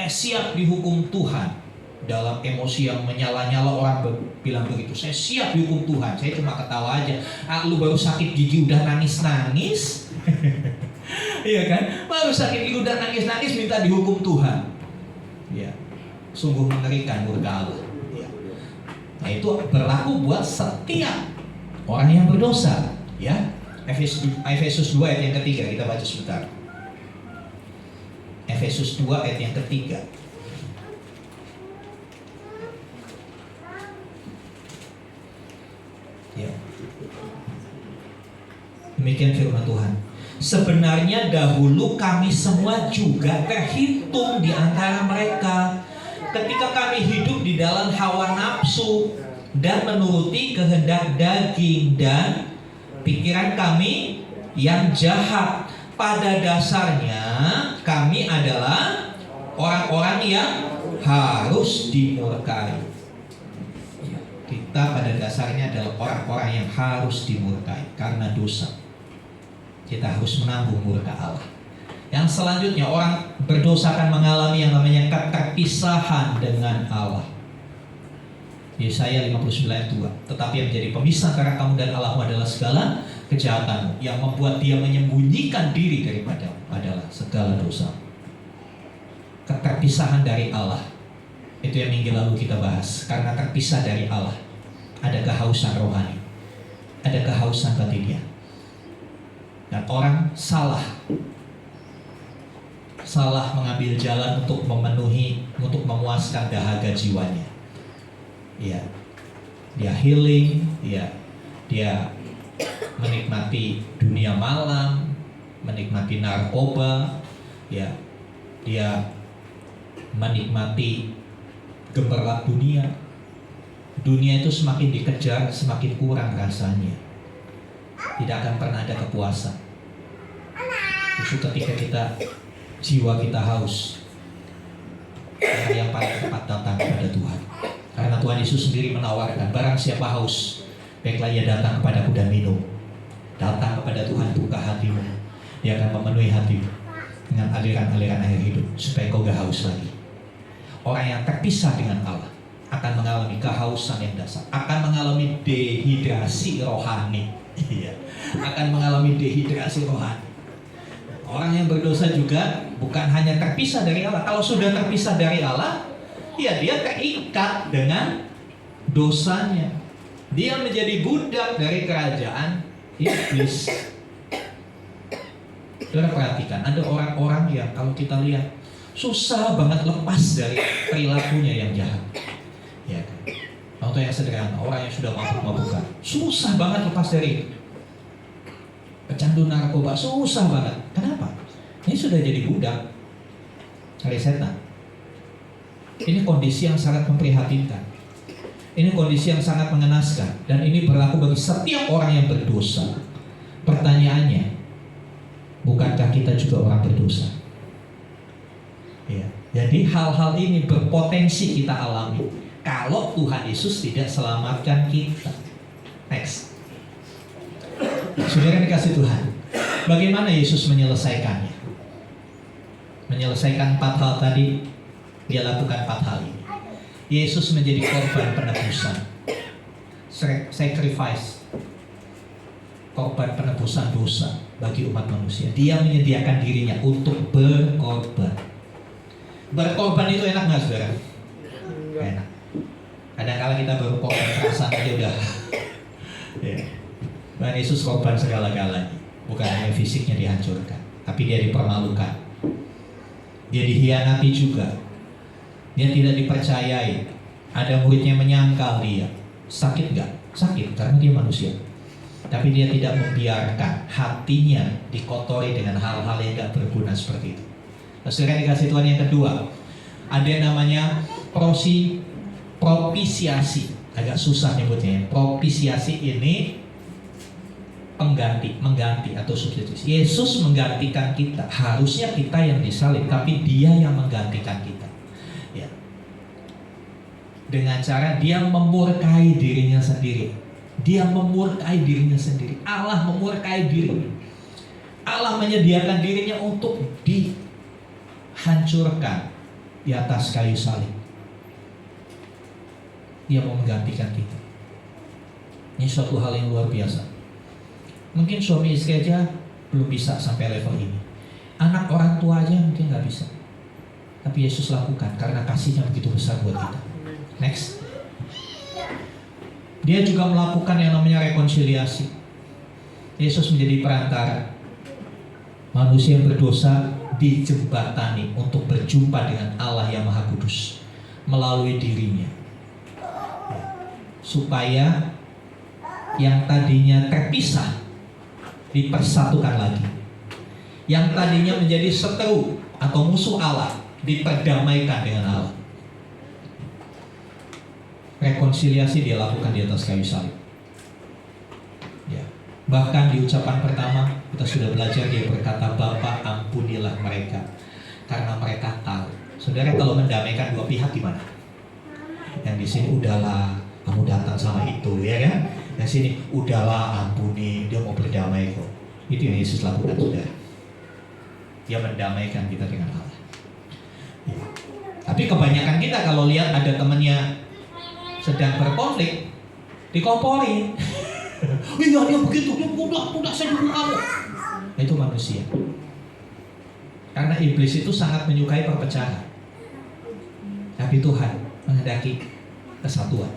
siap dihukum Tuhan. Dalam emosi yang menyala-nyala orang bilang begitu, saya siap dihukum Tuhan. Saya cuma ketawa aja. Lu baru sakit gigi udah nangis-nangis. Iya kan? Baru sakit gigi udah nangis-nangis minta dihukum Tuhan. Ya, sungguh mengerikan murka Allah. Ya. Nah, itu berlaku buat setiap orang yang berdosa. Ya, Efesus 2 ayat yang ketiga, kita baca sebentar. Efesus 2 ayat yang ketiga. Ya. Demikian firman Tuhan. Sebenarnya dahulu kami semua juga terhitung di antara mereka ketika kami hidup di dalam hawa nafsu dan menuruti kehendak daging dan pikiran kami yang jahat. Pada dasarnya kami adalah orang-orang yang harus dimurkai. Kita pada dasarnya adalah orang-orang yang harus dimurkai karena dosa. Kita harus menanggung murka Allah. Yang selanjutnya, orang berdosa akan mengalami yang namanya keterpisahan dengan Allah. Yesaya 59:2. Tetapi yang menjadi pemisah antara kamu dan Allah adalah segala kejahatanmu, yang membuat dia menyembunyikan diri adalah segala dosa. Keterpisahan dari Allah, itu yang minggu lalu kita bahas. Karena terpisah dari Allah, ada kehausan rohani, ada kehausan batiniah. Dan orang salah mengambil jalan untuk memuaskan dahaga jiwanya. Ya, dia healing, dia menikmati dunia malam, menikmati narkoba, ya, dia menikmati gemerlap dunia. Dunia itu semakin dikejar, semakin kurang rasanya. Tidak akan pernah ada kepuasan. Justru ketika jiwa kita haus, yang paling tepat datang kepada Tuhan. Karena Tuhan Yesus sendiri menawarkan, barang siapa haus, baiklah ia datang kepadaku dan minum. Datang kepada Tuhan, buka hatimu. Dia akan memenuhi hatimu dengan aliran-aliran air hidup, supaya kau gak haus lagi. Orang yang terpisah dengan Allah akan mengalami kehausan yang dasar, akan mengalami dehidrasi rohani. Iya, akan mengalami dehidrasi rohani. Orang yang berdosa juga bukan hanya terpisah dari Allah. Kalau sudah terpisah dari Allah, ya dia terikat dengan dosanya. Dia menjadi budak dari kerajaan iblis. Saudara perhatikan, ada orang-orang yang kalau kita lihat susah banget lepas dari perilakunya yang jahat. Ya kan? Contoh yang sederhana, orang yang sudah mabuk-mabukan, susah banget lepas dari itu. Pecandu narkoba susah banget. Kenapa? Ini sudah jadi budak dari setan. Ini kondisi yang sangat memprihatinkan. Ini kondisi yang sangat mengenaskan. Dan ini berlaku bagi setiap orang yang berdosa. Pertanyaannya, bukankah kita juga orang berdosa? Ya. Jadi hal-hal ini berpotensi kita alami kalau Tuhan Yesus tidak selamatkan kita. Next. Saudara dikasih Tuhan, bagaimana Yesus menyelesaikannya? Menyelesaikan 4 hal tadi, dia lakukan 4 hal ini. Yesus menjadi korban penebusan, sacrifice, korban penebusan dosa bagi umat manusia. Dia menyediakan dirinya untuk berkorban. Berkorban itu enak nggak, saudara? Enak. Kadang-kala kita baru korban perasaan aja udah. Dan Yesus korban segala-galanya. Bukan hanya fisiknya dihancurkan, tapi dia dipermalukan. Dia dihianati juga. Dia tidak dipercayai. Ada muridnya menyangkal dia. Sakit nggak? Sakit karena dia manusia. Tapi dia tidak membiarkan hatinya dikotori dengan hal-hal yang gak berguna seperti itu. Saudara dikasih Tuhan, yang kedua, ada yang namanya propisiasi. Agak susah nyebutnya. Propisiasi ini mengganti atau substitusi. Yesus menggantikan kita. Harusnya kita yang disalib, tapi dia yang menggantikan kita. Ya. Dengan cara dia memurkai dirinya sendiri. Dia memurkai dirinya sendiri. Allah memurkai dirinya. Allah menyediakan dirinya untuk dihancurkan di atas kayu salib. Dia mau menggantikan kita. Ini suatu hal yang luar biasa. Mungkin suami istri aja belum bisa sampai level ini. Anak orang tua aja mungkin gak bisa. Tapi Yesus lakukan karena kasihnya begitu besar buat kita. Next. Dia juga melakukan yang namanya rekonsiliasi. Yesus menjadi perantara. Manusia yang berdosa dijembatani untuk berjumpa dengan Allah yang Maha Kudus melalui dirinya. Supaya yang tadinya terpisah dipersatukan lagi. Yang tadinya menjadi seteru atau musuh Allah diperdamaikan dengan Allah. Rekonsiliasi dia lakukan di atas kayu salib. Ya. Bahkan di ucapan pertama kita sudah belajar, dia berkata, Bapa ampunilah mereka karena mereka tahu. Saudara, kalau mendamaikan dua pihak gimana? Yang di sini udahlah, kamu datang sama itu, ya kan? Yang sini udahlah, ampuni, dia mau berdamai kok. Itu yang Yesus lakukan, saudara. Dia mendamaikan kita dengan Allah. Ya. Tapi kebanyakan kita kalau lihat ada temannya sedang berkonflik, dikomporin. Iya dia begitu, dia mudah saya dukung kamu. Itu manusia. Karena iblis itu sangat menyukai perpecahan. Tapi Tuhan menghendaki kesatuan.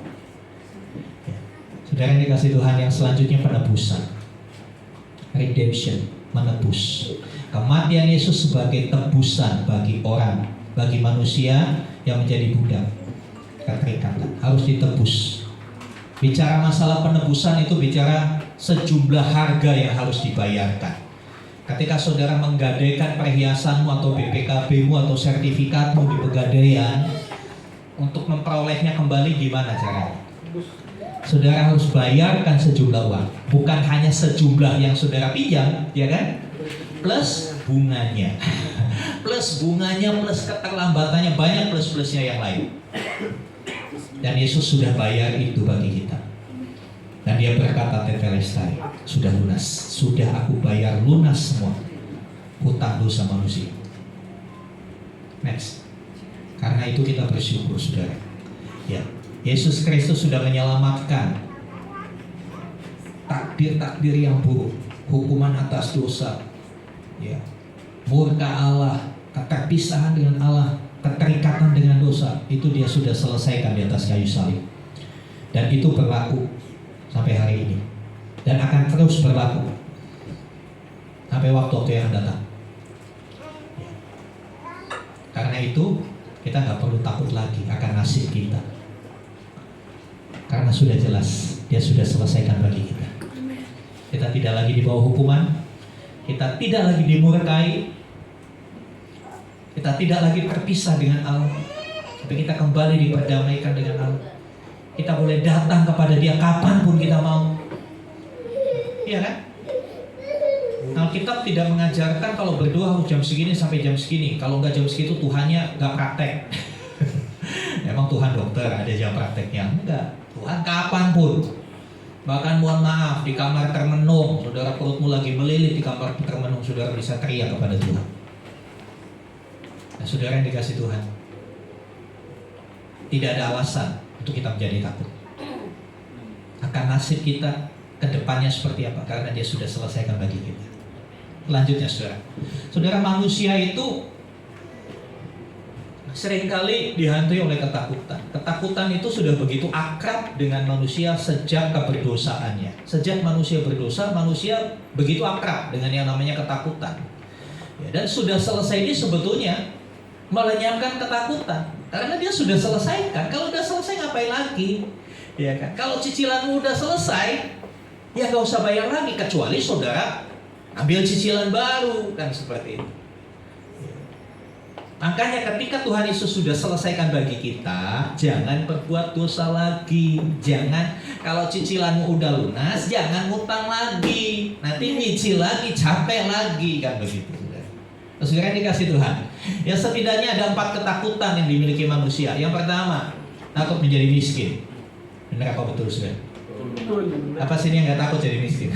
Ya. Saudara yang dikasih Tuhan, yang selanjutnya penebusan. Redemption, menebus. Kematian Yesus sebagai tebusan bagi orang, bagi manusia yang menjadi budak. Keterikatan harus ditebus. Bicara masalah penebusan itu bicara sejumlah harga yang harus dibayarkan. Ketika saudara menggadaikan perhiasanmu atau BPKB-mu atau sertifikatmu di pegadaian untuk memperolehnya kembali, gimana caranya? Saudara harus bayarkan sejumlah uang, bukan hanya sejumlah yang saudara pinjam, ya kan? Plus bunganya, plus keterlambatannya, banyak plus-plusnya yang lain. Dan Yesus sudah bayar itu bagi kita. Dan dia berkata, Tetelestai, sudah lunas, sudah aku bayar lunas semua hutang dosa manusia. Next. Karena itu kita bersyukur, saudara. Ya, Yesus Kristus sudah menyelamatkan takdir-takdir yang buruk, hukuman atas dosa, ya, murka Allah, keterpisahan dengan Allah, keterikatan dengan dosa, itu dia sudah selesaikan di atas kayu salib. Dan itu berlaku sampai hari ini, dan akan terus berlaku sampai waktu yang datang. Ya. Karena itu kita nggak perlu takut lagi akan nasib kita, karena sudah jelas dia sudah selesaikan bagi kita. Kita tidak lagi di bawah hukuman, kita tidak lagi dimurkai, kita tidak lagi terpisah dengan Allah, tapi kita kembali diperdamaikan dengan Allah. Kita boleh datang kepada Dia kapanpun kita mau. Iya kan? Alkitab tidak mengajarkan kalau berdoa harus jam segini sampai jam segini. Kalau nggak jam segitu Tuhannya nggak praktek. Emang Tuhan dokter ada jam prakteknya? Enggak. Tuhan kapanpun. Bahkan mohon maaf di kamar termenung, saudara perutmu lagi melilit di kamar termenung, saudara bisa teriak kepada Tuhan. Nah, saudara yang dikasih Tuhan, tidak ada alasan untuk kita menjadi takut akan nasib kita ke depannya seperti apa, karena Dia sudah selesaikan bagi kita. Selanjutnya saudara, saudara, manusia itu seringkali dihantui oleh ketakutan. Ketakutan itu sudah begitu akrab dengan manusia sejak keberdosaannya. Sejak manusia berdosa, manusia begitu akrab dengan yang namanya ketakutan. Ya, dan sudah selesai ini sebetulnya melenyapkan ketakutan, karena dia sudah selesaikan. Kalau udah selesai ngapain lagi? Ya kan? Kalau cicilanmu udah selesai, ya gak usah bayar lagi, kecuali saudara ambil cicilan baru, kan seperti itu. Makanya ketika Tuhan Yesus sudah selesaikan bagi kita, jangan berbuat dosa lagi. Jangan, kalau cicilanmu udah lunas, jangan ngutang lagi. Nanti nyicil lagi, capek lagi, kan begitu. Saudara dikasih Tuhan. Ya, setidaknya ada 4 ketakutan yang dimiliki manusia. Yang pertama, takut menjadi miskin. Benar apa betul, saudara? Apa sih yang nggak takut jadi miskin?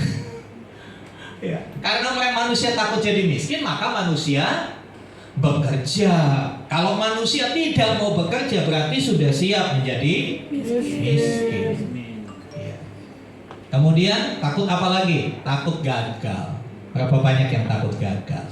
Ya, karena manusia takut jadi miskin, maka manusia bekerja. Kalau manusia tidak mau bekerja, berarti sudah siap menjadi miskin. Ya. Kemudian takut apa lagi? Takut gagal. Berapa banyak yang takut gagal?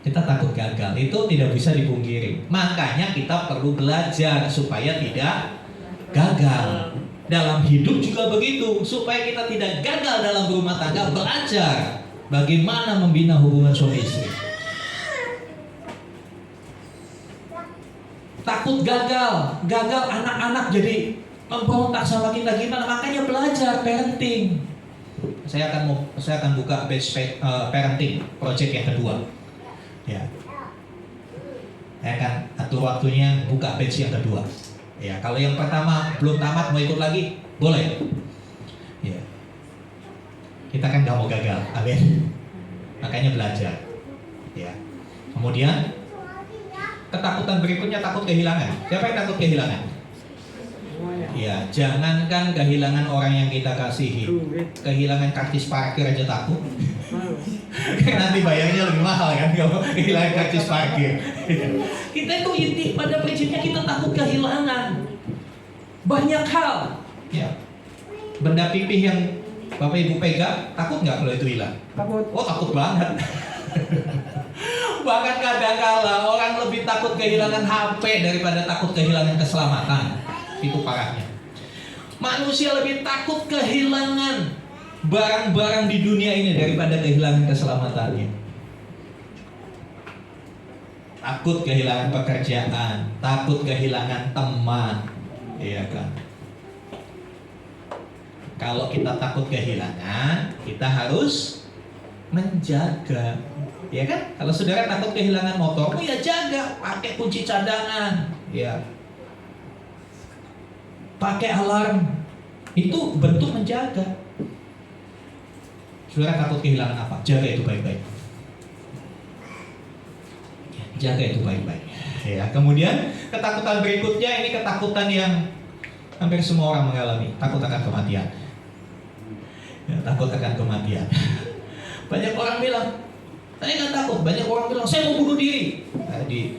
Kita takut gagal, itu tidak bisa dipungkiri. Makanya kita perlu belajar supaya tidak gagal. Dalam hidup juga begitu, supaya kita tidak gagal dalam berumah tangga, belajar bagaimana membina hubungan suami istri. Takut gagal anak-anak jadi memberontak sama kita gimana? Makanya belajar parenting. Saya akan buka batch parenting project yang kedua. Ya, saya akan atur waktunya buka batch yang kedua. Ya, kalau yang pertama belum tamat mau ikut lagi, boleh. Ya, kita kan gak mau gagal, amin. Makanya belajar. Ya, kemudian ketakutan berikutnya takut kehilangan. Siapa yang takut kehilangan? Ya, jangankan kehilangan orang yang kita kasihi, kehilangan karcis parkir aja takut. Nanti bayarnya lebih mahal kan kalau kehilangan karcis parkir. Kita itu inti pada prinsipnya kita takut kehilangan banyak hal. Ya, benda pipih yang Bapak Ibu pegang, takut nggak kalau itu hilang? Takut. Oh, takut banget. Bahkan kadang-kala orang lebih takut kehilangan HP daripada takut kehilangan keselamatan. Itu parahnya. Manusia lebih takut kehilangan barang-barang di dunia ini daripada kehilangan keselamatannya. Takut kehilangan pekerjaan, takut kehilangan teman, iya kan? Kalau kita takut kehilangan, kita harus menjaga, ya kan? Kalau saudara takut kehilangan motormu, ya jaga, pakai kunci cadangan, ya. Pakai alarm, itu bentuk menjaga. Saudara takut kehilangan apa? Jaga itu baik-baik. Jaga itu baik-baik. Ya, kemudian ketakutan berikutnya ini ketakutan yang hampir semua orang mengalami, takut akan kematian. Ya, takut akan kematian. Banyak orang bilang, saya nggak takut. Banyak orang bilang, saya mau bunuh diri. Di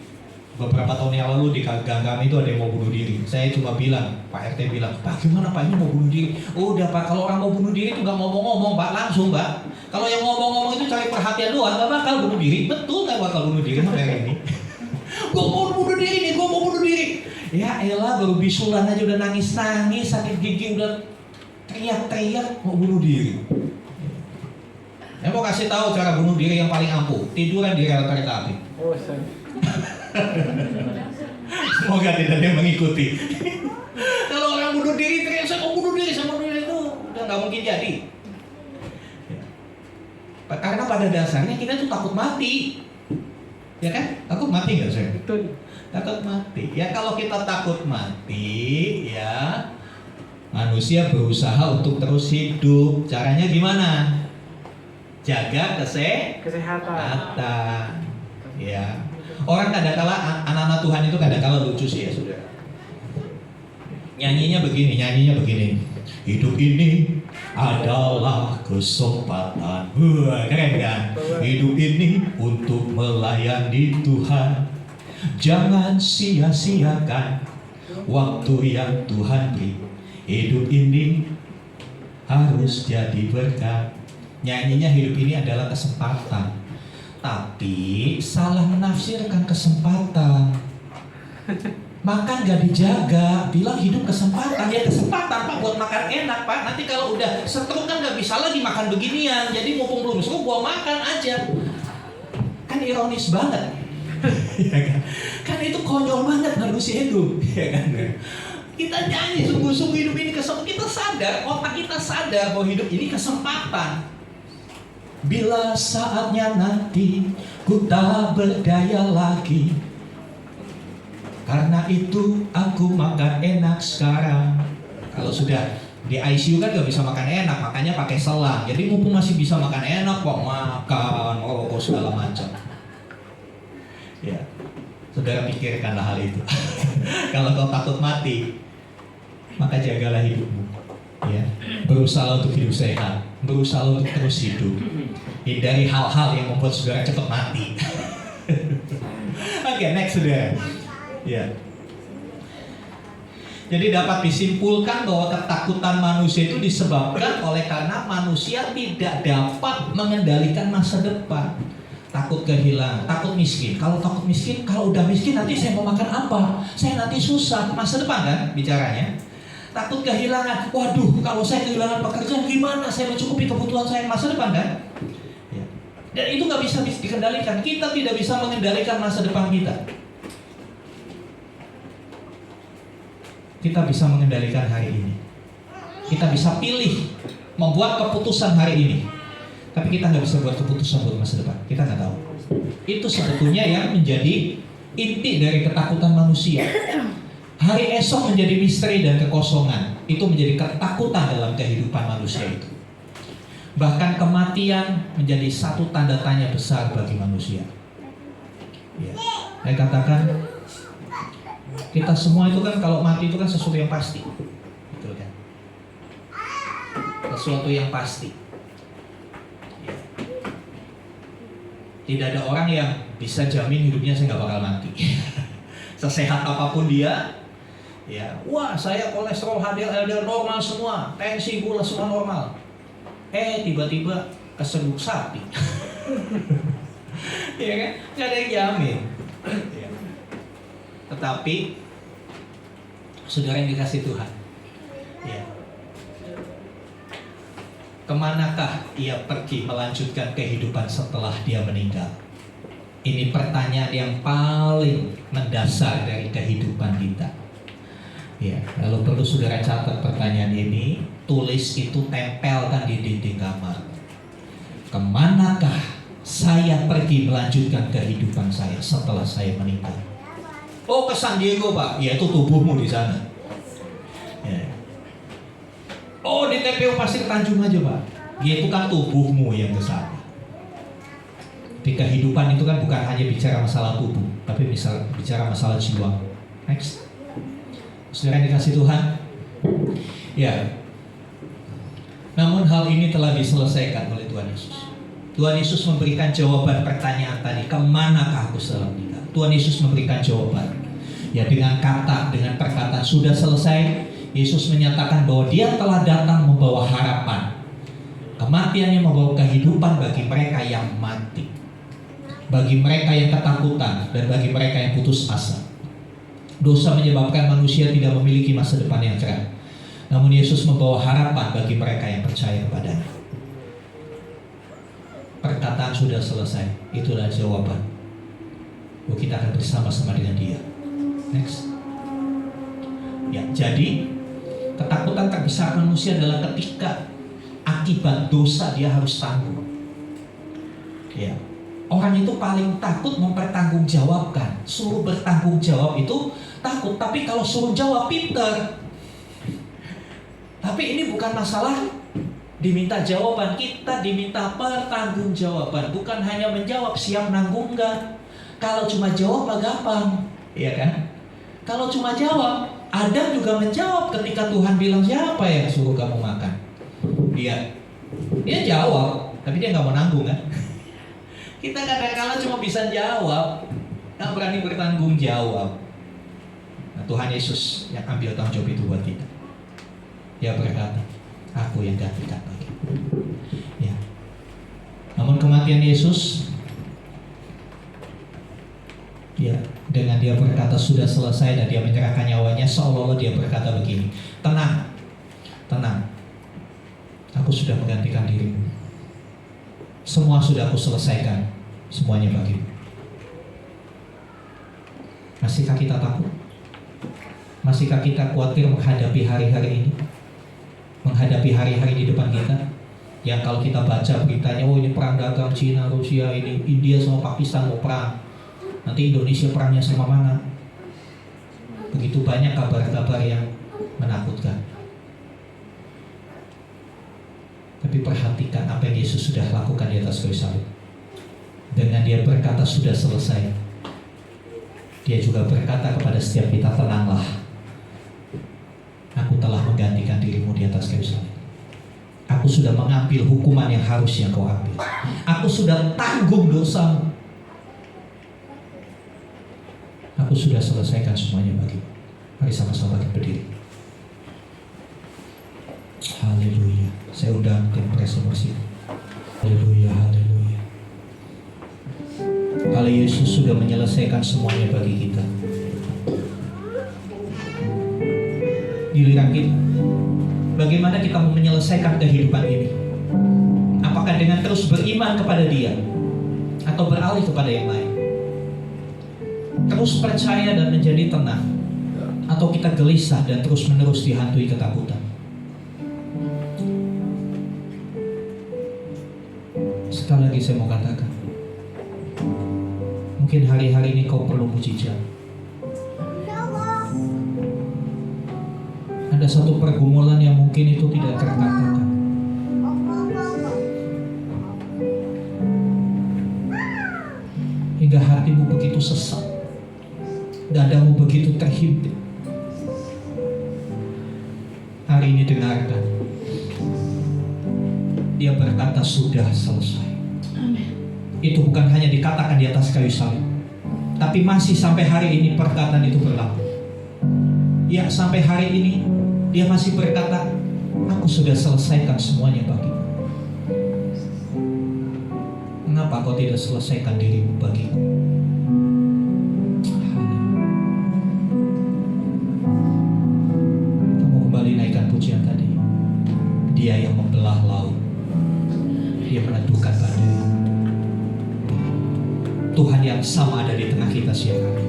beberapa tahun yang lalu di gang kami itu ada yang mau bunuh diri. Saya cuma bilang, Pak RT bilang, Pak gimana Pak ini mau bunuh diri? Udah Pak, kalau orang mau bunuh diri itu nggak ngomong-ngomong Pak, langsung Pak. Kalau yang ngomong-ngomong itu cari perhatian doang, nggak bakal bunuh diri. Betul nggak bakal bunuh diri sampai hari ini? Gue mau bunuh diri nih, gue mau bunuh diri. Ya elah, baru bisulan aja udah nangis-nangis, sakit gigi udah teriak-teriak mau bunuh diri. Saya mau kasih tahu cara bunuh diri yang paling ampuh, tiduran di rel kereta api. Oh, saya. Semoga tidak ada yang mengikuti. Kalau orang bunuh diri teriak saya mau bunuh diri, sama diri itu udah nggak mungkin jadi. Karena pada dasarnya kita tuh takut mati, ya kan? Takut mati nggak saya? Betul. Takut mati. Ya kalau kita takut mati, ya manusia berusaha untuk terus hidup. Caranya gimana? jaga Kesehatan. Ya. Orang kadang-kala anak-anak Tuhan itu kadang-kala lucu sih ya, Saudara. Nyanyinya begini. Hidup ini adalah kesempatan. Wah, keren kan? Hidup ini untuk melayani Tuhan. Jangan sia-siakan waktu yang Tuhan beri. Hidup ini harus jadi berkat. Nyanyinya hidup ini adalah kesempatan. Tapi salah menafsirkan kesempatan. Makan gak dijaga, bilang hidup kesempatan. Ya kesempatan Pak buat makan enak Pak. Nanti kalau udah stroke kan gak bisa lagi makan beginian. Jadi mumpung belum stroke gua makan aja. Kan ironis banget. Ya kan? Kan itu konyol banget manusia itu. Ya kan? Kita nyanyi sungguh-sungguh hidup ini kesempatan. Kita sadar, otak kita sadar bahwa hidup ini kesempatan. Bila saatnya nanti ku tak berdaya lagi, karena itu aku makan enak sekarang. Kalau sudah di ICU kan gak bisa makan enak, makanya pakai selang. Jadi mumpung masih bisa makan enak kok makan, merokok segala macam. Ya, Saudara pikirkanlah hal itu. Kalau kau takut mati, maka jagalah hidupmu. Ya, berusaha untuk hidup sehat, berusaha untuk terus hidup. Hindari hal-hal yang membuat saudara cepat mati. Oke, next Saudara. Ya. Jadi dapat disimpulkan bahwa ketakutan manusia itu disebabkan oleh karena manusia tidak dapat mengendalikan masa depan. Takut kehilangan, takut miskin. Kalau takut miskin, kalau udah miskin nanti saya mau makan apa? Saya nanti susah. Masa depan kan bicaranya. Takut kehilangan. Waduh, kalau saya kehilangan pekerjaan gimana? Saya mencukupi kebutuhan saya masa depan kan? Ya. Dan itu nggak bisa dikendalikan. Kita tidak bisa mengendalikan masa depan kita. Kita bisa mengendalikan hari ini. Kita bisa pilih membuat keputusan hari ini. Tapi kita nggak bisa buat keputusan buat masa depan. Kita nggak tahu. Itu sebetulnya yang menjadi inti dari ketakutan manusia. Hari esok menjadi misteri dan kekosongan. Itu menjadi ketakutan dalam kehidupan manusia itu. Bahkan kematian menjadi satu tanda tanya besar bagi manusia. Ya. Saya katakan, kita semua itu kan kalau mati itu kan sesuatu yang pasti. Betul kan? Sesuatu yang pasti. Ya. Tidak ada orang yang bisa jamin hidupnya saya nggak bakal mati. Sesehat apapun dia, ya, wah saya kolesterol HDL normal semua, tensi gula semua normal. Tiba-tiba keseruduk sapi. Ya kan? Nggak ada yang jamin. Ya. Tetapi saudara yang dikasih Tuhan, ya, kemanakah ia pergi melanjutkan kehidupan setelah dia meninggal? Ini pertanyaan yang paling mendasar dari kehidupan kita. Ya, kalau perlu saudara catat pertanyaan ini, tulis itu, tempelkan di dinding kamar. Kemanakah saya pergi melanjutkan kehidupan saya setelah saya meninggal? Oh, ke San Diego Pak, yaitu tubuhmu di sana. Ya. Oh, di TPU Pasir Tanjung aja Pak, yaitu kan tubuhmu yang ke sana. Tapi kehidupan itu kan bukan hanya bicara masalah tubuh, tapi bicara masalah jiwa. Next. Saudara yang dikasih Tuhan, ya. Namun hal ini telah diselesaikan oleh Tuhan Yesus. Tuhan Yesus memberikan jawaban pertanyaan tadi, kemanakah aku setelah meninggal? Tuhan Yesus memberikan jawaban. Ya, dengan perkataan sudah selesai, Yesus menyatakan bahwa Dia telah datang membawa harapan. Kematiannya membawa kehidupan bagi mereka yang mati, bagi mereka yang ketakutan, dan bagi mereka yang putus asa. Dosa menyebabkan manusia tidak memiliki masa depan yang cerah. Namun Yesus membawa harapan bagi mereka yang percaya kepadanya. Perkataan sudah selesai, itulah jawaban. Kita akan bersama-sama dengan Dia. Next. Ya, jadi ketakutan terbesar manusia adalah ketika akibat dosa dia harus tanggung. Ya. Orang itu paling takut mempertanggungjawabkan. Suruh bertanggung jawab itu takut, tapi kalau suruh jawab pinter. Tapi ini bukan masalah diminta jawaban, kita diminta pertanggungjawaban. Bukan hanya menjawab, siap nanggung enggak. Kalau cuma jawab mah gampang, iya kan? Kalau cuma jawab, Adam juga menjawab ketika Tuhan bilang, siapa yang suruh kamu makan? Dia jawab, tapi dia nggak mau nanggung kan? Kita kadang-kala cuma bisa jawab, nggak berani bertanggung jawab. Nah, Tuhan Yesus yang ambil tanggung jawab itu buat kita. Dia berkata, aku yang gantikan bagi. Ya. Namun kematian Yesus, ya, dengan dia berkata sudah selesai dan dia menyerahkan nyawanya, seolah-olah dia berkata begini, tenang, aku sudah menggantikan dirimu. Semua sudah aku selesaikan, semuanya bagimu. Masihkah kita takut? Masihkah kita khawatir menghadapi hari-hari ini? Menghadapi hari-hari di depan kita, yang kalau kita baca beritanya, oh ini perang dagang Cina, Rusia, ini India sama Pakistan mau perang, nanti Indonesia perangnya sama mana? Begitu banyak kabar-kabar yang menakutkan. Tapi perhatikan apa yang Yesus sudah lakukan di atas kayu salib. Dengan dia berkata sudah selesai, dia juga berkata kepada setiap kita, tenanglah, aku telah menggantikan dirimu di atas kayu salib. Aku sudah mengambil hukuman yang harusnya kau ambil. Aku sudah tanggung dosamu. Aku sudah selesaikan semuanya bagimu. Mari sama-sama kita berdiri. Haleluya. Saya undang tim presentasi. Haleluya, haleluya. Kalau Yesus sudah menyelesaikan semuanya bagi kita, giliran kita, bagaimana kita mau menyelesaikan kehidupan ini? Apakah dengan terus beriman kepada Dia, atau beralih kepada yang lain? Terus percaya dan menjadi tenang, atau kita gelisah dan terus menerus dihantui ketakutan? Sekali lagi saya mau katakan, mungkin hari-hari ini kau perlu mujizat. Ada satu pergumulan yang mungkin itu tidak terkatakan. Hingga hatimu begitu sesak, dadamu begitu terhimpit. Hari ini dengarkan. Dia berkata sudah selesai. Amin. Itu bukan hanya dikatakan di atas kayu salib, tapi masih sampai hari ini perkataan itu berlaku. Ya, sampai hari ini dia masih berkata, aku sudah selesaikan semuanya bagimu. Mengapa kau tidak selesaikan dirimu bagiku? Kamu kembali naikkan pujian tadi. Dia yang membelah laut, Dia meneduhkan badai. Tuhan yang sama ada di tengah kita siang hari.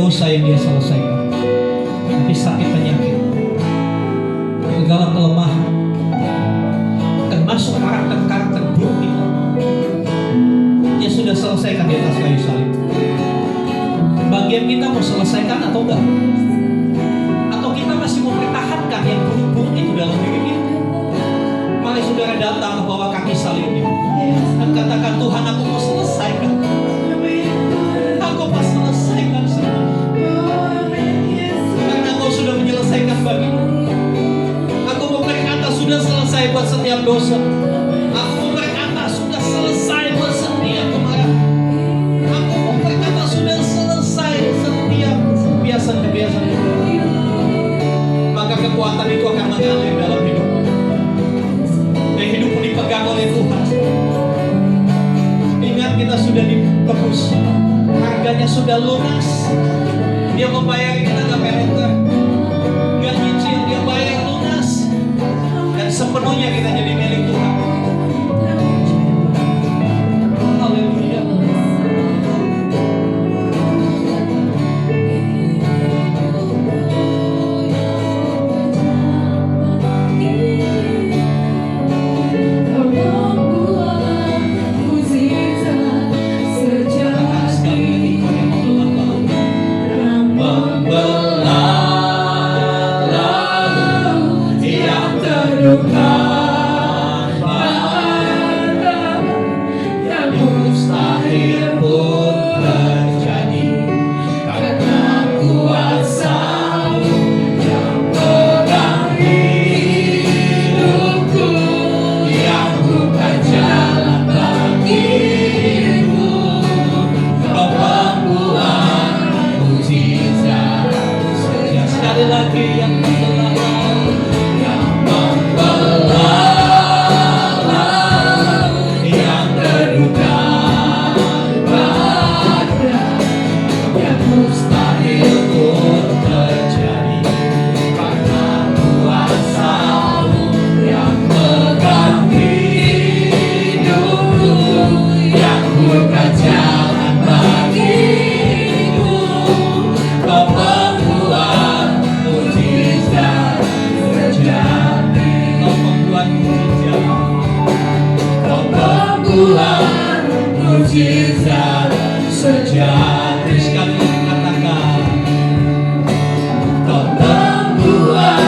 dosa yang dia selesaikan, tapi sakit penyakit, segala kelemahan, termasuk karakter-karakter buruk kita, dia sudah selesaikan di atas kayu salib. Bagian kita mau selesaikan atau enggak? Atau kita masih mau pertahankan yang buruk-buruk itu dalam diri kita? Mari saudara datang ke bawah kaki salibnya dan katakan, Tuhan, aku mau selesaikan. Aku mau selesaikan semua. Karena Engkau sudah menyelesaikan bagiku. Aku mau berkata sudah selesai buat setiap dosa. Aku mau berkata sudah selesai buat setiap kemarahan. Aku mau berkata sudah selesai setiap kebiasaan-kebiasaan. Maka kekuatan itu akan mengalir dalam hidup. Dan hidupmu dipegang oleh Tuhan. Ingat, kita sudah ditebus. Harganya sudah lunas. Dia membayar kita gak peleter, gak nyicil, dia bayar lunas. Dan sepenuhnya kita jadi milik Tuhan. Haleluya. Mujizat sejati, sekali lagi katakan, Kau membuat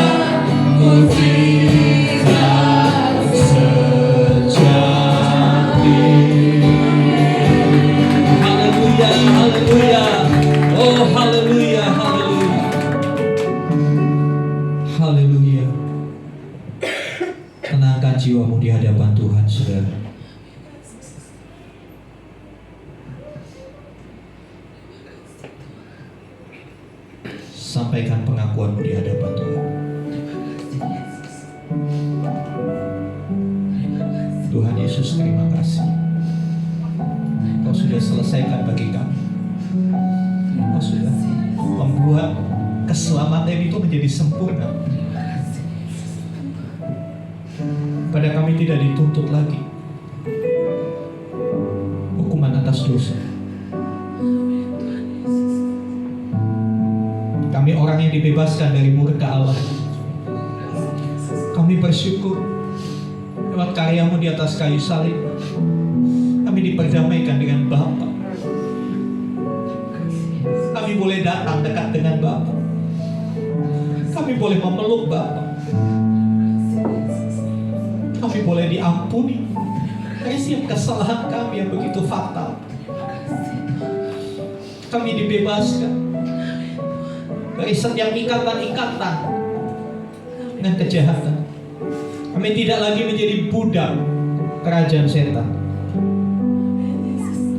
mujizat sejati. Haleluya, haleluya. Oh, haleluya, haleluya. Haleluya. Tenangkan jiwamu di hadapan Tuhan, saudara. Sampaikan pengakuanmu di hadapan Tuhan. Tuhan Yesus, terima kasih. Kau sudah selesaikan bagi kami. Kau sudah membuat keselamatan itu menjadi sempurna. Pada kami tidak dituntut lagi hukuman atas dosa. Kami orang yang dibebaskan dari murka Allah. Kami bersyukur lewat karyamu di atas kayu salib. Kami diperdamaikan dengan Bapa. Kami boleh datang dekat dengan Bapa. Kami boleh memeluk Bapa. Kami boleh diampuni dari setiap kesalahan kami yang begitu fatal. Kami dibebaskan dari setiap ikatan-ikatan dengan kejahatan. Kami tidak lagi menjadi budak kerajaan setan,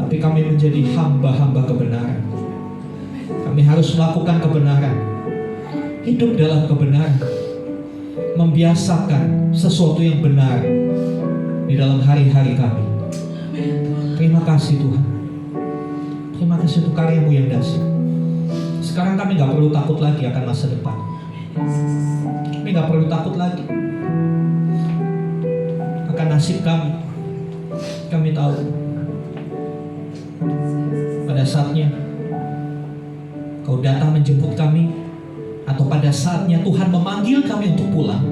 tapi kami menjadi hamba-hamba kebenaran. Kami harus melakukan kebenaran, hidup dalam kebenaran, membiasakan sesuatu yang benar di dalam hari-hari kami. Terima kasih Tuhan. Terima kasih untuk karya-Mu yang dahsyat. Sekarang kami gak perlu takut lagi akan masa depan. Kami gak perlu takut lagi akan nasib kami. Kami tahu pada saatnya Kau datang menjemput kami, atau pada saatnya Tuhan memanggil kami untuk pulang,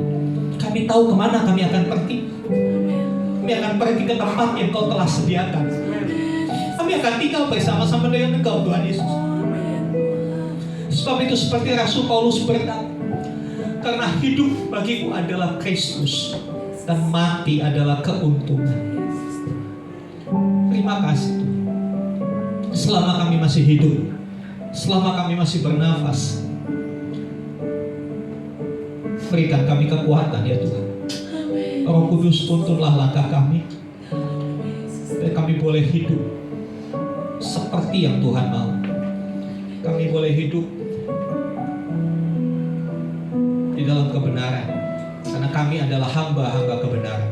kami tahu kemana kami akan pergi. Kami akan pergi ke tempat yang Kau telah sediakan. Kami akan tinggal bersama-sama dengan Engkau, Tuhan Yesus. Sebab itu seperti Rasul Paulus berkata, karena hidup bagiku adalah Kristus dan mati adalah keuntungan. Terima kasih Tuhan. Selama kami masih hidup, selama kami masih bernafas, berikan kami kekuatan ya Tuhan. Roh Kudus tuntunlah langkah kami, dan kami boleh hidup seperti yang Tuhan mau. Kami boleh hidup di dalam kebenaran, karena kami adalah hamba-hamba kebenaran.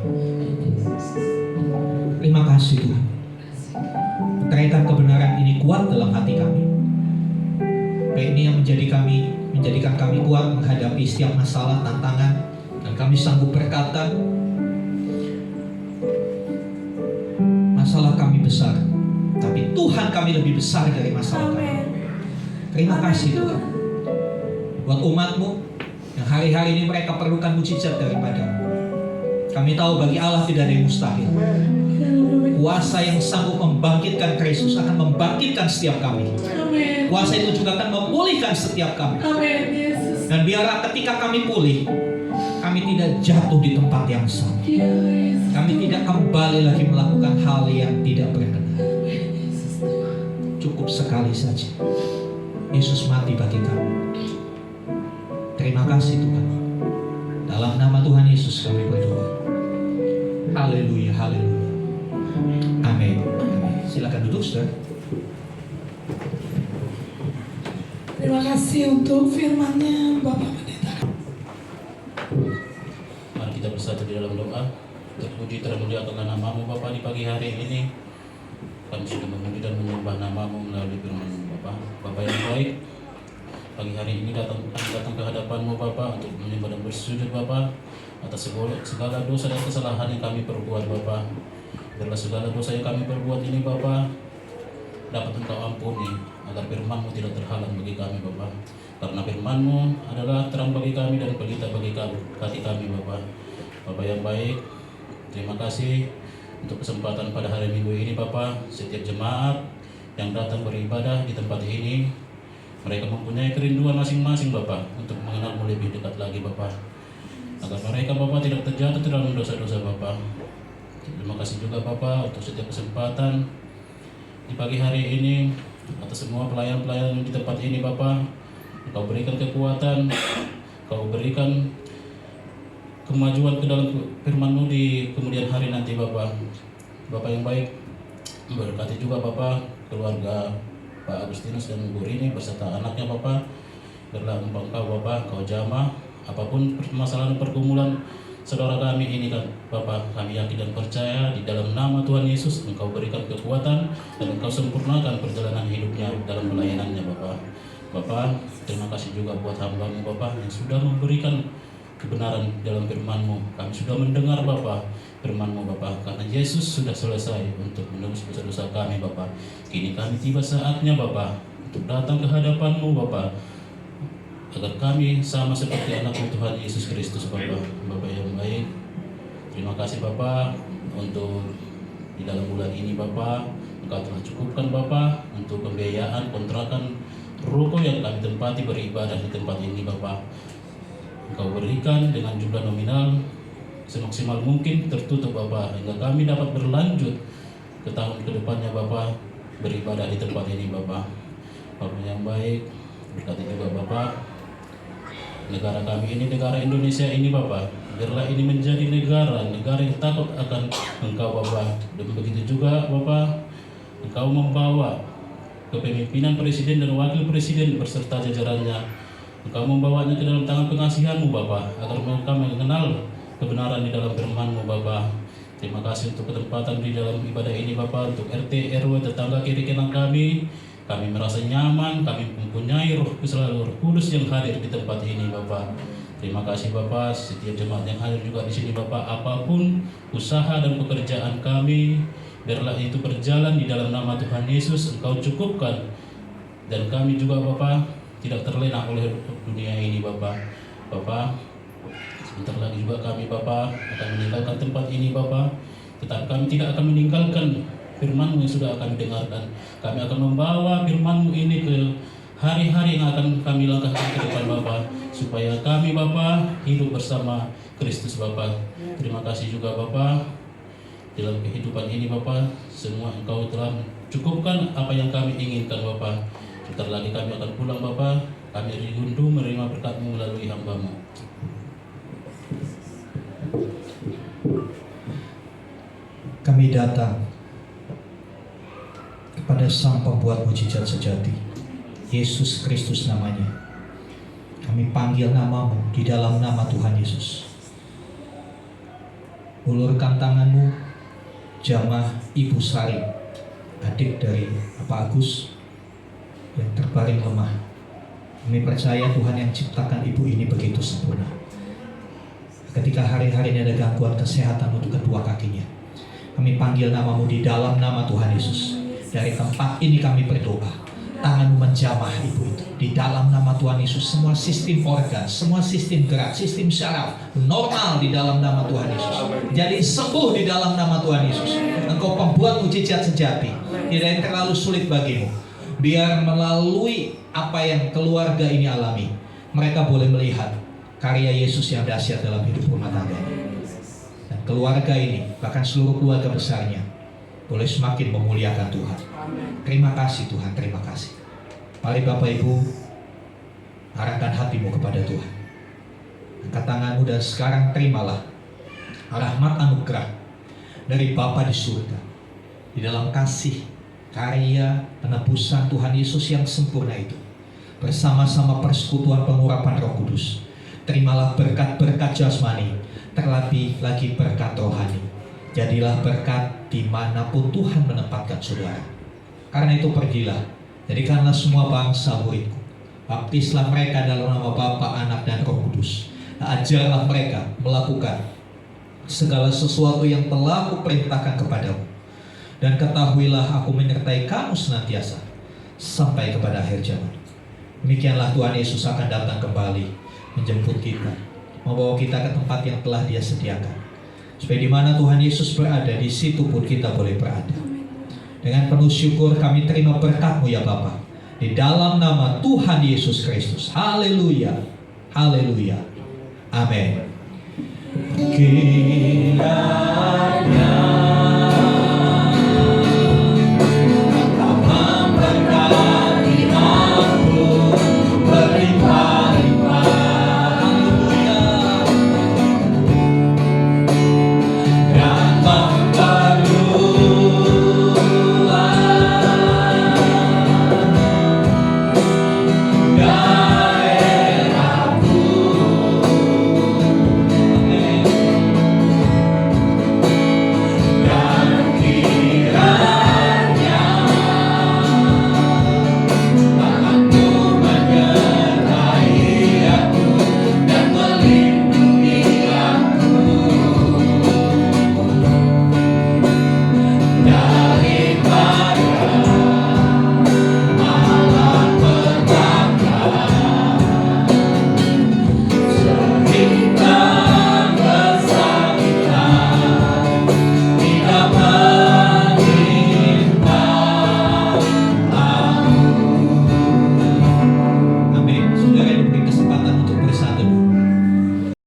Terima kasih Tuhan. Kaitan kebenaran ini kuat dalam hati kami. Ini yang menjadikan kami kuat menghadapi setiap masalah, tantangan, dan kami sanggup berkata, masalah kami besar, tapi Tuhan kami lebih besar dari masalah kami. Terima kasih Tuhan buat umat-Mu yang hari-hari ini mereka perlukan mujizat daripada-Mu. Kami tahu bagi Allah tidak ada yang mustahil. Kuasa yang sanggup membangkitkan Kristus akan membangkitkan setiap kami. Kuasa itu juga akan memulihkan setiap kami. Dan biarlah ketika kami pulih, kami tidak jatuh di tempat yang sama. Kami tidak kembali lagi melakukan hal yang tidak berkenan. Cukup sekali saja Yesus mati bagi kami. Terima kasih Tuhan. Dalam nama Tuhan Yesus kami berdoa. Haleluya, haleluya. Amin. Silakan duduk, saudara. Terima kasih untuk firman-Nya Bapak Pendeta. Mari kita bersatu di dalam doa. Terpuji termuliakanlah nama-Mu Bapa di pagi hari ini. Kami sudah memuji dan menyembah nama-Mu melalui firman-Mu Bapa. Bapa yang baik, pagi hari ini datang ke hadapan-Mu Bapa untuk menyembah dan bersujud Bapa atas segala dosa dan kesalahan yang kami perbuat Bapa. Biarlah segala dosa yang kami perbuat ini Bapa dapat Engkau ampuni, agar firman-Mu tidak terhalang bagi kami Bapa. Karena firman-Mu adalah terang bagi kami dan pelita bagi hati kami Bapa. Bapa yang baik, terima kasih untuk kesempatan pada hari Minggu ini Bapa. Setiap jemaat yang datang beribadah di tempat ini, mereka mempunyai kerinduan masing-masing Bapa untuk mengenal-Mu lebih dekat lagi Bapa. Agar mereka Bapa tidak terjatuh dalam dosa-dosa Bapa. Terima kasih juga Bapa untuk setiap kesempatan di pagi hari ini, atas semua pelayan-pelayan di tempat ini Bapa. Engkau berikan kekuatan, Engkau berikan kemajuan ke dalam firman-Mu di kemudian hari nanti Bapa. Bapa yang baik, berkati juga Bapa keluarga Pak Agustinus dan Bu Rini beserta anaknya Bapa. Biarlah Engkau Bapa, Engkau jamah apapun permasalahan pergumulan saudara kami ini kan Bapa, kami yakin dan percaya di dalam nama Tuhan Yesus Engkau berikan kekuatan dan Engkau sempurnakan perjalanan hidupnya dalam pelayanannya Bapa. Bapa, terima kasih juga buat hamba-Mu Bapa yang sudah memberikan kebenaran dalam firman-Mu. Kami sudah mendengar Bapa firman-Mu Bapa, karena Yesus sudah selesai untuk menebus dosa-dosa kami Bapa. Kini kami tiba saatnya Bapa untuk datang ke hadapan-Mu Bapa, agar kami sama seperti anak-Mu Tuhan Yesus Kristus Bapa. Bapa yang baik, terima kasih Bapa untuk di dalam bulan ini Bapa, Engkau telah cukupkan Bapa untuk pembiayaan kontrakan ruko yang kami tempati beribadah di tempat ini Bapa. Engkau berikan dengan jumlah nominal semaksimal mungkin tertutup Bapa, hingga kami dapat berlanjut ke tahun kedepannya Bapa beribadah di tempat ini Bapa. Bapa yang baik, berkati juga Bapa negara kami ini, negara Indonesia ini Bapa. Biarlah ini menjadi negara yang takut akan Engkau Bapa. Dan begitu juga Bapa, Engkau membawa kepemimpinan Presiden dan Wakil Presiden beserta jajarannya. Engkau membawanya ke dalam tangan pengasihan-Mu Bapa, agar mereka mengenal kebenaran di dalam firman-Mu Bapa. Terima kasih untuk kesempatan di dalam ibadah ini Bapa, untuk RT, RW, tetangga kiri kanan kami. Kami merasa nyaman, kami mempunyai Roh Kudus yang hadir di tempat ini Bapa. Terima kasih Bapa, setiap jemaat yang hadir juga di sini Bapa. Apapun usaha dan pekerjaan kami, biarlah itu berjalan di dalam nama Tuhan Yesus. Engkau cukupkan Dan kami juga Bapa tidak terlena oleh dunia ini Bapa. Bapa, sebentar lagi juga kami Bapa akan meninggalkan tempat ini Bapa. Tetapi kami tidak akan meninggalkan firman-Mu yang sudah kami dengarkan. Kami akan membawa firman-Mu ini ke hari-hari yang akan kami langkahkan ke depan Bapa, supaya kami Bapa hidup bersama Kristus Bapa. Terima kasih juga Bapa, dalam kehidupan ini Bapa, semua Engkau telah cukupkan apa yang kami inginkan Bapa. Sebentar lagi kami akan pulang Bapa. Kami rindu menerima berkat-Mu melalui hamba-Mu. Kami datang kepada Sang Pembuat mujizat sejati, Yesus Kristus namanya. Kami panggil nama-Mu di dalam nama Tuhan Yesus. Ulurkan tangan-Mu, jamah Ibu Sari, adik dari Pak Agus yang terbaring lemah. Kami percaya Tuhan yang ciptakan ibu ini begitu sempurna. Ketika hari-hari ini ada gangguan kesehatan untuk kedua kakinya, kami panggil nama-Mu di dalam nama Tuhan Yesus. Dari tempat ini kami berdoa, tangan-Mu menjamah ibu itu. Di dalam nama Tuhan Yesus, semua sistem organ, semua sistem gerak, sistem syaraf normal di dalam nama Tuhan Yesus. Jadi sembuh di dalam nama Tuhan Yesus. Engkau pembuat mujizat sejati. Tidak yang terlalu sulit bagimu. Biar melalui apa yang keluarga ini alami, mereka boleh melihat karya Yesus yang dahsyat dalam hidup rumah tangga. Dan keluarga ini, bahkan seluruh keluarga besarnya, boleh semakin memuliakan Tuhan. Terima kasih Tuhan, terima kasih. Mari Bapak Ibu, arahkan hatimu kepada Tuhan. Angkat tanganmu dan sekarang terimalah rahmat anugerah dari Bapa di surga. Di dalam kasih, karya, penebusan Tuhan Yesus yang sempurna itu, bersama-sama persekutuan pengurapan Roh Kudus, terimalah berkat-berkat jasmani, terlebih lagi berkat rohani. Jadilah berkat dimanapun Tuhan menempatkan saudara. Karena itu pergilah, jadikanlah semua bangsa muridku. Baptislah mereka dalam nama Bapa, Anak, dan Roh Kudus. Ajarlah mereka melakukan segala sesuatu yang telah Kuperintahkan kepadamu. Dan ketahuilah Aku menyertai kamu senantiasa sampai kepada akhir zaman. Demikianlah Tuhan Yesus akan datang kembali menjemput kita, membawa kita ke tempat yang telah Dia sediakan. Supaya di mana Tuhan Yesus berada, di situ pun kita boleh berada. Dengan penuh syukur kami terima berkat-Mu ya Bapa, di dalam nama Tuhan Yesus Kristus. Haleluya, haleluya, amin. Kiranya